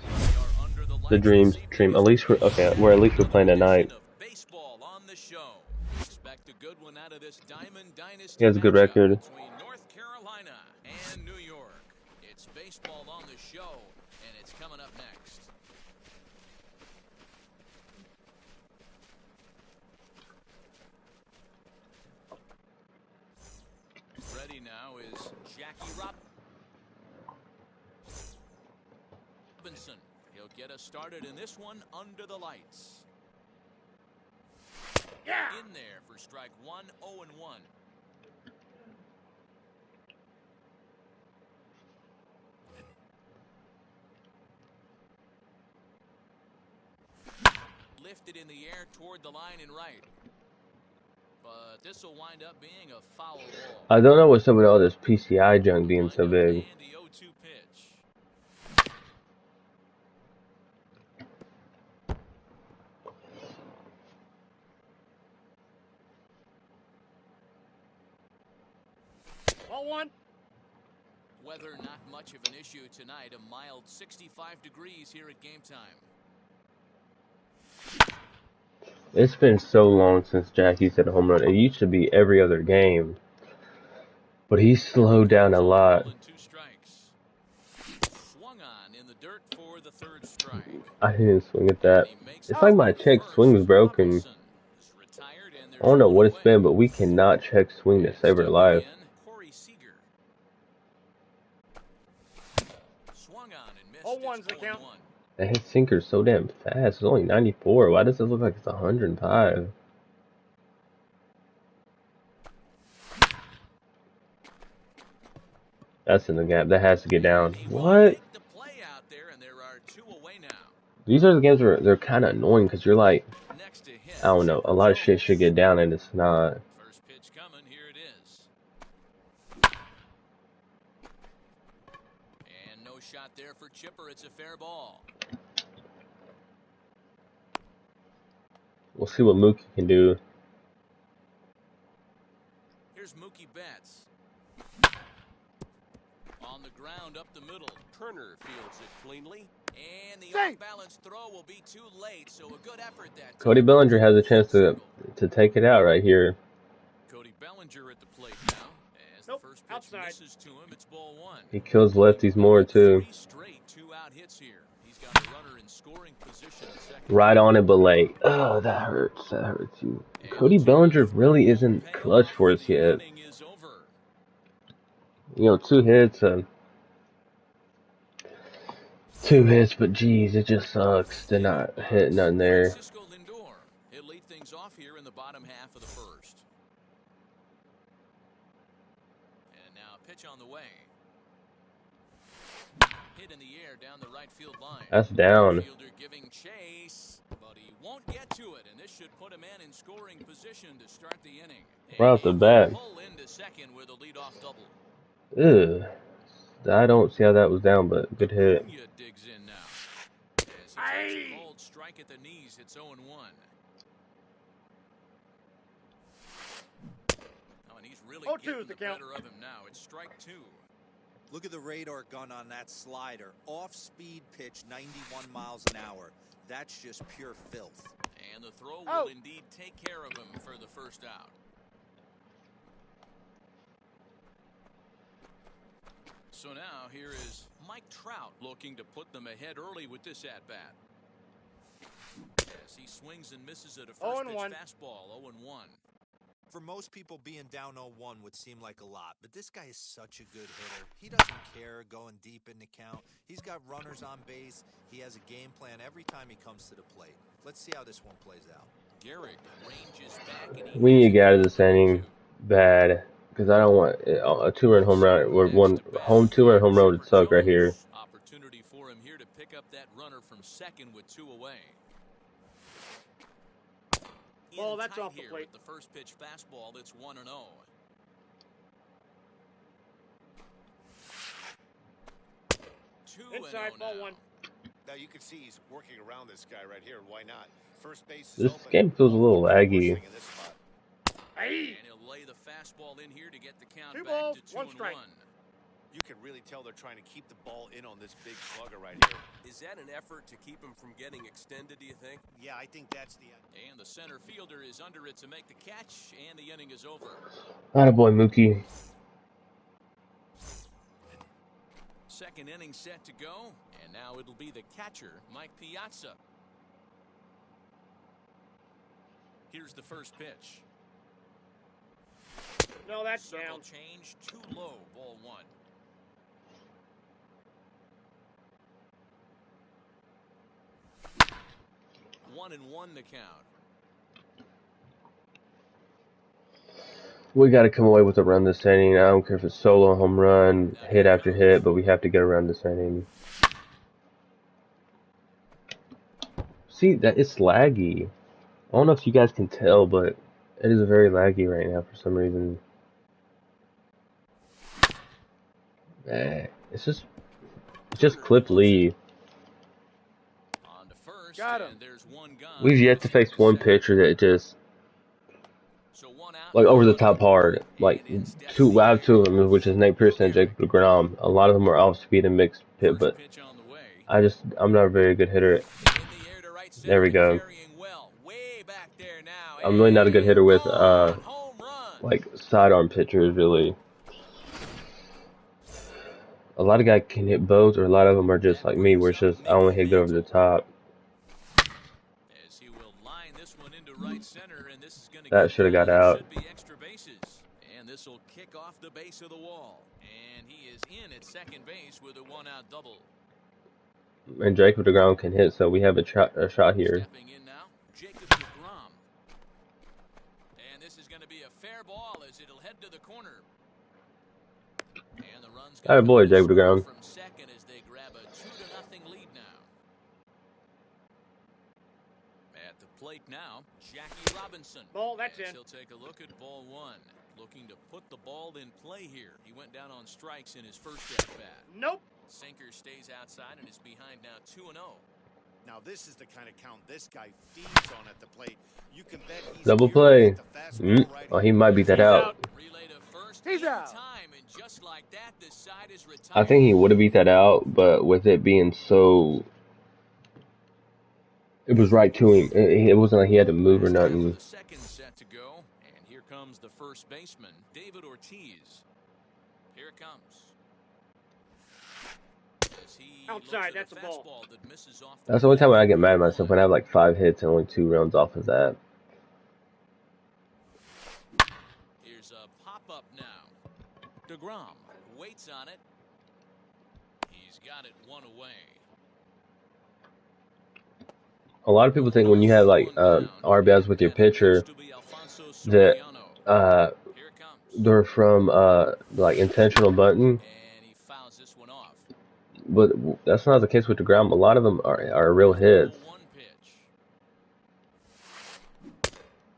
The dream. At least we're playing at night. He has a good record. Between North Carolina and New York. It's baseball on the show, and it's coming up next. Ready now is Jackie Robinson. He'll get us started in this one under the lights. Yeah. In there for strike one, 0-1. Lifted in the air toward the line and right. But this will wind up being a foul ball. I don't know what's up with all this PCI junk being so big. And the 0-2 pitch. Ball one. Weather not much of an issue tonight. A mild 65 degrees here at game time. It's been so long since Jackie's hit a home run. It used to be every other game. But he's slowed down a lot. 2 strikes. Swung on in the dirt for the 3rd strike. I didn't swing at that. It's like my check swing's broken. I don't know what it's been, but we cannot check swing to save our life. Swung on and missed. 0-1's the count. That hit sinker's so damn fast. It's only 94. Why does it look like it's 105? That's in the gap. That has to get down. What? These are the games where they're kind of annoying because you're like, I don't know, a lot of shit should get down and it's not. First pitch coming, here it is. And no shot there for Chipper. It's a fair ball. We'll see what Mookie can do. Here's Mookie Betts. On the ground up the middle. Turner fields it cleanly. And the off-balance throw will be too late, so a good effort that. Cody Bellinger has a chance to take it out right here. Cody Bellinger at the plate now. As Nope, the first pitch outside. misses to him, it's ball 1. He kills lefties more too. 3 straight 2-out hits here. He's got a runner in scoring position at second. Right on it, but late. Oh, that hurts. That hurts you. Cody Bellinger really isn't clutch for us yet. Inning is over. You know, 2 hits. 2 hits, but geez, it just sucks to not hit nothing there. Francisco Lindor. He'll lead things off here in the bottom half of the first. And now pitch on the way. Hit in the air down the right field line. That's down. Fielder giving chase, but he won't get to it, and this should put a man in scoring position to start the inning. Right off the bat. Pull into second with a leadoff double. Ugh. I don't see how that was down, but good hit. Acuna digs in now. As he takes a cold strike at the knees, it's 0-1. Oh, and he's really 0-2 getting is the the count. better of him now. It's strike 2. Look at the radar gun on that slider. Off-speed pitch, 91 miles an hour. That's just pure filth. And the throw Oh. will indeed take care of him for the first out. So now here is Mike Trout looking to put them ahead early with this at-bat. As he swings and misses at a first pitch 0-1. fastball, 0-1. For most people, being down 0-1 would seem like a lot, but this guy is such a good hitter. He doesn't care going deep in the count. He's got runners on base. He has a game plan every time he comes to the plate. Let's see how this one plays out. Garrett ranges back and he We need to get out of this inning bad. Because I don't want a 2-run home run or 2-run home run would suck right here. Opportunity for him here to pick up that runner from second with 2 away. Ball, In that's tight off the here plate. with the first pitch fastball, it's 1-0. Inside, ball 1. Now you can see he's working around this guy right here. Why not? First base is This open. game feels a little laggy. In this spot. And he'll lay the fastball in here to get the count 2 back balls, to 1 2-1. strike. You can really tell they're trying to keep the ball in on this big slugger right here. Is that an effort to keep him from getting extended, do you think? Yeah, I think that's the. And the center fielder is under it to make the catch, and the inning is over. Attaboy, Mookie. Second inning set to go, and now it'll be the catcher, Mike Piazza. Here's the first pitch. No, that's Circle down. change, too low, ball 1. One and one the count. We got to come away with a run this inning. I don't care if it's solo, home run, hit after hit, but we have to get a run this inning. See, that it's laggy. I don't know if you guys can tell, but it is very laggy right now for some reason. It's just Clip Lee. On to first, Got him. and there's one gone. We've yet to face one pitcher that just So one out, like over the one top hard. Like I have two of them, which is Nate Pearson and Jacob deGrom. A lot of them are off speed and mixed hit, but pitch on the way. I'm not a very good hitter. In the air to right There we center, go. carrying well. Way back there now. I'm really not a good hitter with Home run. like sidearm pitchers really. A lot of guys can hit both, or a lot of them are just like me, where it's just I only hit good over the top. As he will line this one into right center, and this is going to That should have got out. Should be extra bases, and this will kick off the base of the wall, and he is in at second base with a one-out double. And Jacob deGrom can hit, so we have a shot here. Stepping in now, Jacob deGrom, and this is going to be a fair ball as it'll head to the corner. And the run's Atta boy, Jacob deGrom. from second as they grab a 2-0 lead now. At the plate now, Jackie Robinson. Ball, that's As in. He'll take a look at ball one. Looking to put the ball in play here. He went down on strikes in his first at-bat. Nope. Sinker stays outside and is behind now 2-0. Now this is the kind of count this guy feeds on at the plate. You can bet he's Double geared play. up with the fastball right Oh, he might beat that out. Relay to first He's in out. time, and just like that, this side is retired. I think he would have beat that out, but with it being so, it was right to him. It wasn't like he had to move or nothing. The second set to go, and here comes the first baseman, David Ortiz. Here it comes. As he Outside, looks at that's a ball. fastball that misses off That's the only time when I get mad at myself, when I have like 5 hits and only 2 runs off of that. Here's a pop-up now. deGrom waits on it. He's got it one away. A lot of people think when you have like RBIs with your pitcher that Here it comes. they're from like intentional bunting, And he fouls this one off. but that's not the case with deGrom. A lot of them are real hits. 1 pitch.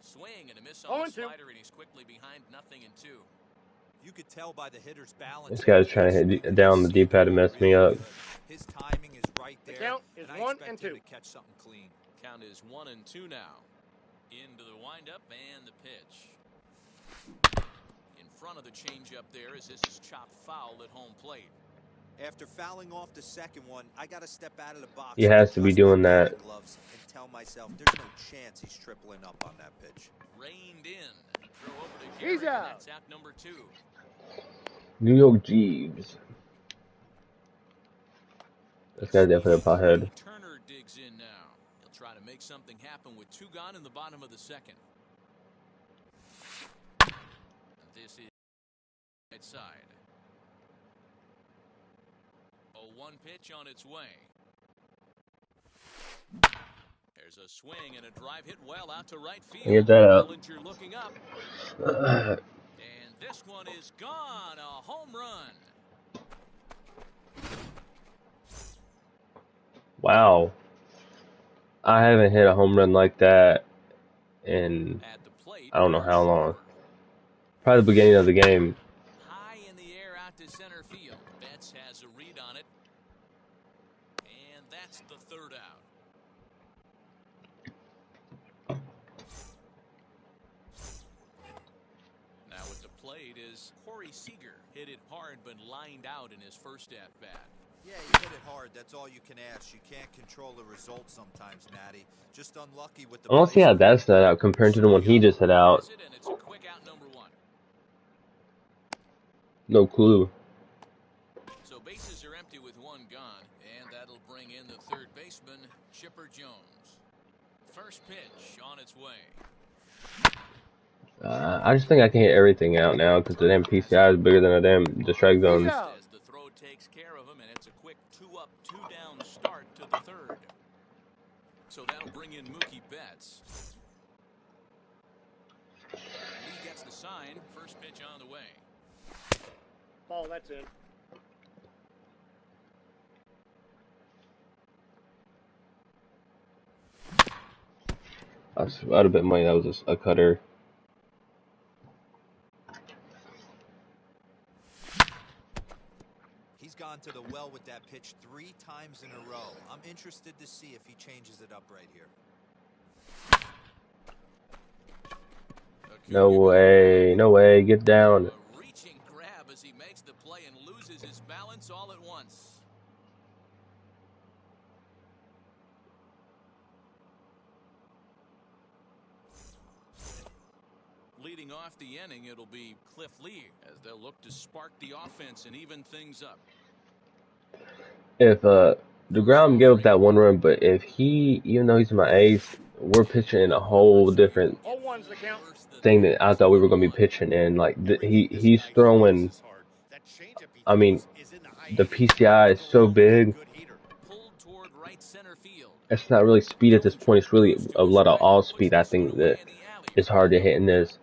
Swing and a miss on the 0-2. slider, and he's quickly behind 0-2. You could tell by the hitter's balance. This guy's trying to hit down the D-pad to mess me up. His timing is right The there. count is and I 1 expect and him 2. to catch something clean. Count is 1-2 now. Into the windup and the pitch. In front of the changeup there as this is chopped foul at home plate. After fouling off the second one, I got to step out of the box. He has to be adjust doing my that. batting gloves and tell myself there's no chance he's tripling up on that pitch. Reined in. Throw over to He's Garrett, and out. that's out number 2. New York Jeeves. This guy's definitely a pothead. Turner digs in now. He'll try to make something happen with 2 gone in the bottom of the second. This is right side. A 1 pitch on its way. There's a swing and a drive hit well out to right field. Get that out. Bellinger looking up. And this one is gone. A home run. Wow. I haven't hit a home run like that in At the plate. I don't know how long. Probably the beginning of the game. High in the air out to center field. Betts has a read on it. And that's the third out. Now at the plate is Corey Seager. Hit it hard but lined out in his first at-bat. Yeah, you hit it hard. That's all you can ask. You can't control the result sometimes, Matty. Just unlucky with the. I don't see how that's set out compared to the one he just hit out. And it's a quick out number 1. No clue. So bases are empty with 1 gone, and that'll bring in the third baseman, Chipper Jones. First pitch on its way. I just think I can hit everything out now because the damn PCI is bigger than the strike zones. out. As the throw takes care of him, and it's a quick 2-up, 2-down start to the third. So that'll bring in Mookie Betts. Lee gets the sign. First pitch on the way. Ball, that's in. I'd have bet money that was a cutter. He's gone to the well with that pitch 3 times in a row. I'm interested to see if he changes it up right here. No way, no way, get down. A reaching grab as he makes the play and loses his balance all at once. Leading off the inning, it'll be Cliff Lee as they'll look to spark the offense and even things up. If DeGrom gave up that 1 run, but if he, even though he's my ace, we're pitching in a whole different 0-1's the count. thing that I thought we were going to be pitching in. Like he's throwing. I mean, the PCI is so big. Pulled toward right center field. It's not really speed at this point. It's really a lot of all speed. I think that it's hard to hit in this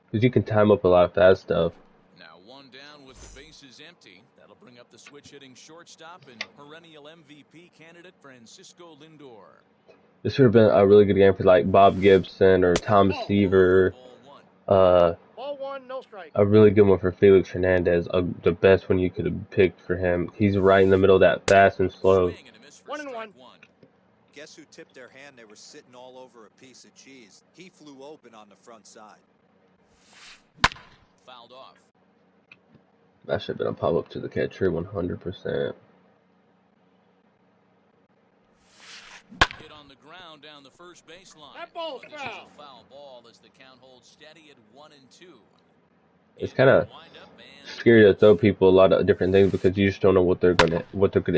because you can time up a lot of fast stuff. Now 1 down with the bases empty. That'll bring up the switch hitting shortstop and perennial MVP candidate Francisco Lindor. This should have been a really good game for like Bob Gibson or Tom Seaver. Ball 1, no strike. A really good one for Felix Hernandez. The best one you could have picked for him. He's right in the middle of that fast and slow. 1-1. Guess who tipped their hand? They were sitting all over a piece of cheese. He flew open on the front side. Fouled off. That should have been a pop-up to the catcher, 100%. Hit on the ground down the first baseline. That ball's This is foul. a foul ball as the count holds steady at 1-2. It's kind of scary to throw people a lot of different things because you just don't know what they're gonna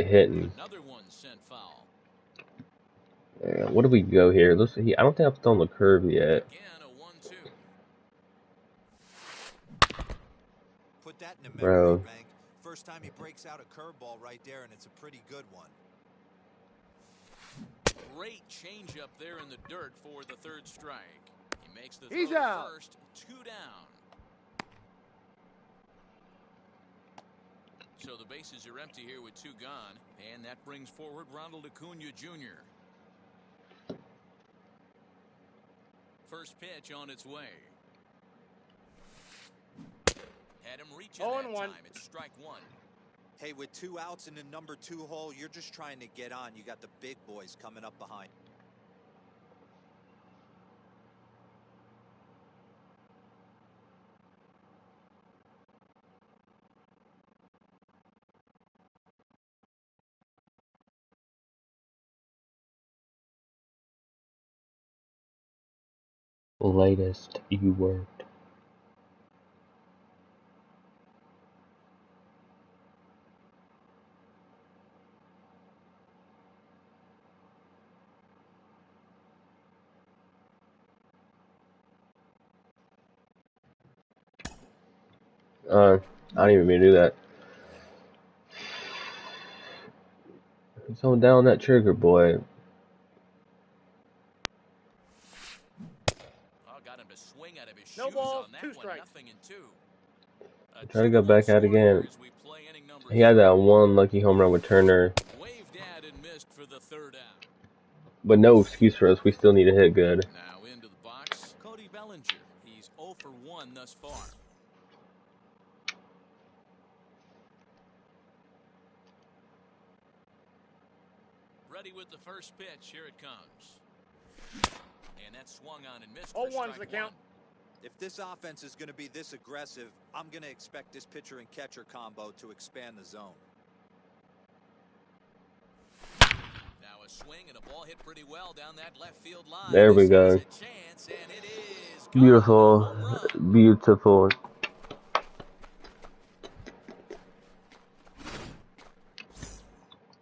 hit. And Another one sent foul. yeah, what do we go here? Let's see. I don't think I've thrown the curve yet. Again, a 1-2. Put that in the Bro. memory bank. First time he breaks out a curveball right there, and it's a pretty good one. Great change up there in the dirt for the 3rd strike. He makes the He's throw to out. first, 2 down. So the bases are empty here with 2 gone, and that brings forward Ronald Acuna Jr. First pitch on its way. Had him reaching that 0-1. time. It's strike 1. Hey, with 2 outs in the number 2 hole, you're just trying to get on. You got the big boys coming up behind. Latest you worked. I don't even mean to do that. He's going down that trigger, boy. Oh, got him to swing out of his No shoes balls, on that 2 one. strikes. Nothing in 2. Try to go back out again. He had that 1 lucky home run with Turner, Waved at and missed for the 3rd out. but no excuse for us. We still need to hit good. Now into the box, Cody Bellinger. He's 0 for 1 thus far. Ready with the first pitch. Here it comes. And that swung on and missed for 0-1's strike the count. 1. If this offense is going to be this aggressive, I'm going to expect this pitcher and catcher combo to expand the zone. Now a swing and a ball hit pretty well down that left field line. There we This go. is a chance, and it is gone. Beautiful, Home run. beautiful.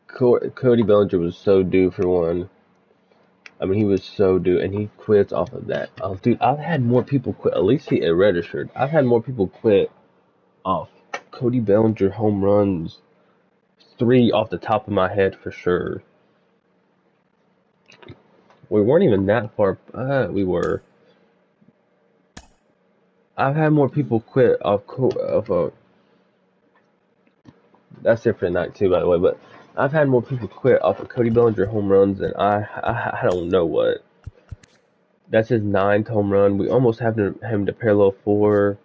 Cody Bellinger was so due for 1. I mean, he was so due, and he quits off of that. Oh, dude, I've had more people quit. At least he registered. I've had more people quit off Cody Bellinger home runs. 3 off the top of my head for sure. We weren't even that far. We were. I've had more people quit that's it for tonight too, by the way. But I've had more people quit off of Cody Bellinger home runs than I don't know what. That's his 9th home run. We almost have him to parallel 4.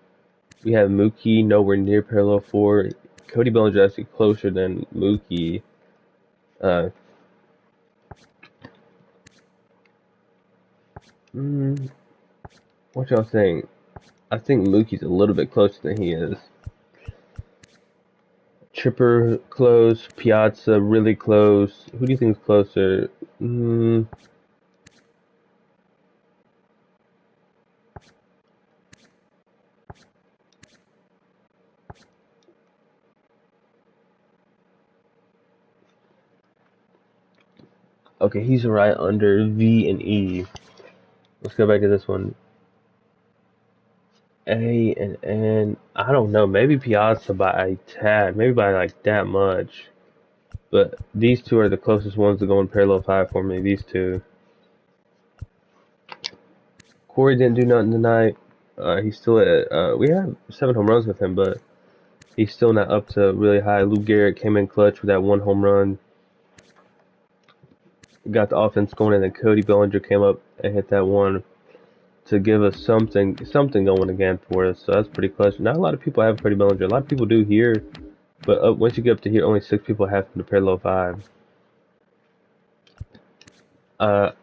We have Mookie nowhere near parallel 4. Cody Bellinger actually closer than Mookie. What y'all think? I think Mookie's a little bit closer than he is. Chipper close, Piazza really close. Who do you think is closer? Okay, he's right under V and E. Let's go back to this one. A and N. I don't know. Maybe Piazza by a tad. Maybe by like that much. But these two are the closest ones to go in parallel 5 for me. These two. Corey didn't do nothing tonight. He's still at. We have 7 home runs with him, but he's still not up to really high. Lou Garrett came in clutch with that 1 home run. Got the offense going, and then Cody Bellinger came up and hit that one to give us something going again for us. So that's pretty clutch. Not a lot of people have Cody Bellinger. A lot of people do here, but once you get up to here, only 6 people have him to parallel 5. A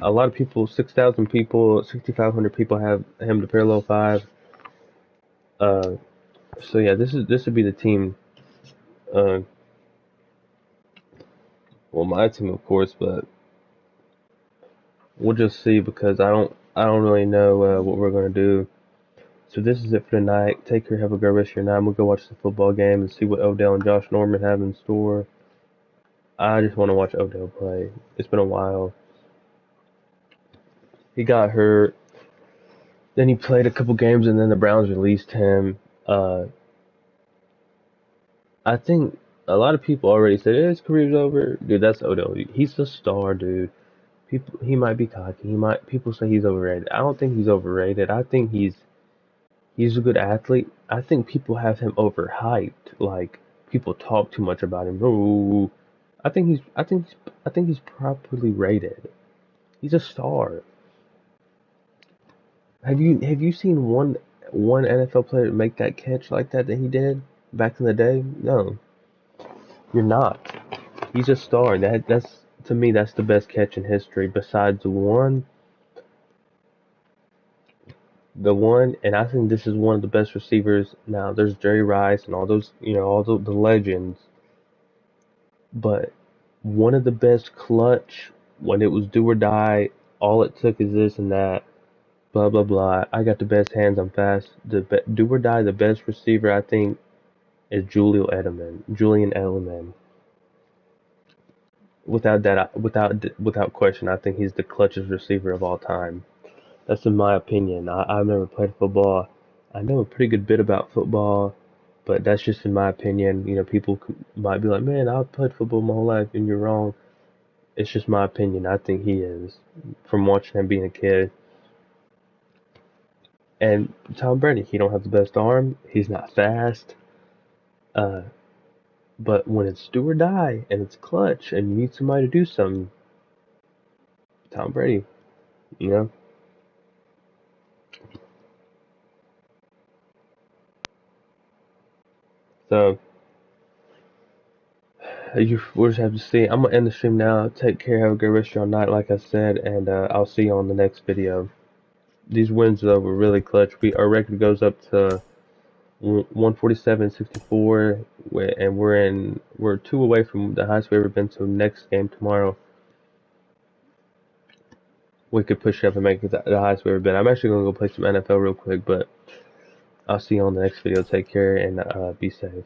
lot of people, 6,000 people, 6,500 people have him to parallel 5. So yeah, this would be the team. Well, my team, of course, but we'll just see because I don't really know what we're gonna do. So this is it for tonight. Take care. Have a great rest of your night. We'll go watch the football game and see what Odell and Josh Norman have in store. I just want to watch Odell play. It's been a while. He got hurt. Then he played a couple games, and then the Browns released him. I think a lot of people already said his career's over. Dude, that's Odell. He's a star, dude. He might be cocky. People say he's overrated. I don't think he's overrated. I think he's a good athlete. I think people have him overhyped. Like people talk too much about him. Ooh, I think he's properly rated. He's a star. Have you seen one NFL player make that catch like that he did back in the day? No, you're not. He's a star. That's to me that's the best catch in history besides the one, and I think this is one of the best receivers. Now there's Jerry Rice and all those, all the legends, but one of the best clutch when it was do or die. All it took is this and that. Blah blah blah. I got the best hands. I'm fast. Do or die. The best receiver I think is Julian Edelman. Without question, I think he's the clutchest receiver of all time. That's in my opinion. I've never played football. I know a pretty good bit about football, but that's just in my opinion. People might be like, "Man, I've played football my whole life," and you're wrong. It's just my opinion. I think he is, from watching him being a kid. And Tom Brady, he don't have the best arm. He's not fast. But when it's do or die and it's clutch and you need somebody to do something, Tom Brady, So we'll just have to see. I'm gonna end the stream now. Take care. Have a great rest of your night, like I said, and I'll see you on the next video. These wins though were really clutch. Our record goes up to 147-64, and we're 2 away from the highest we've ever been. So next game tomorrow, we could push up and make it the highest we've ever been. I'm actually gonna go play some NFL real quick, but I'll see you on the next video. Take care and be safe.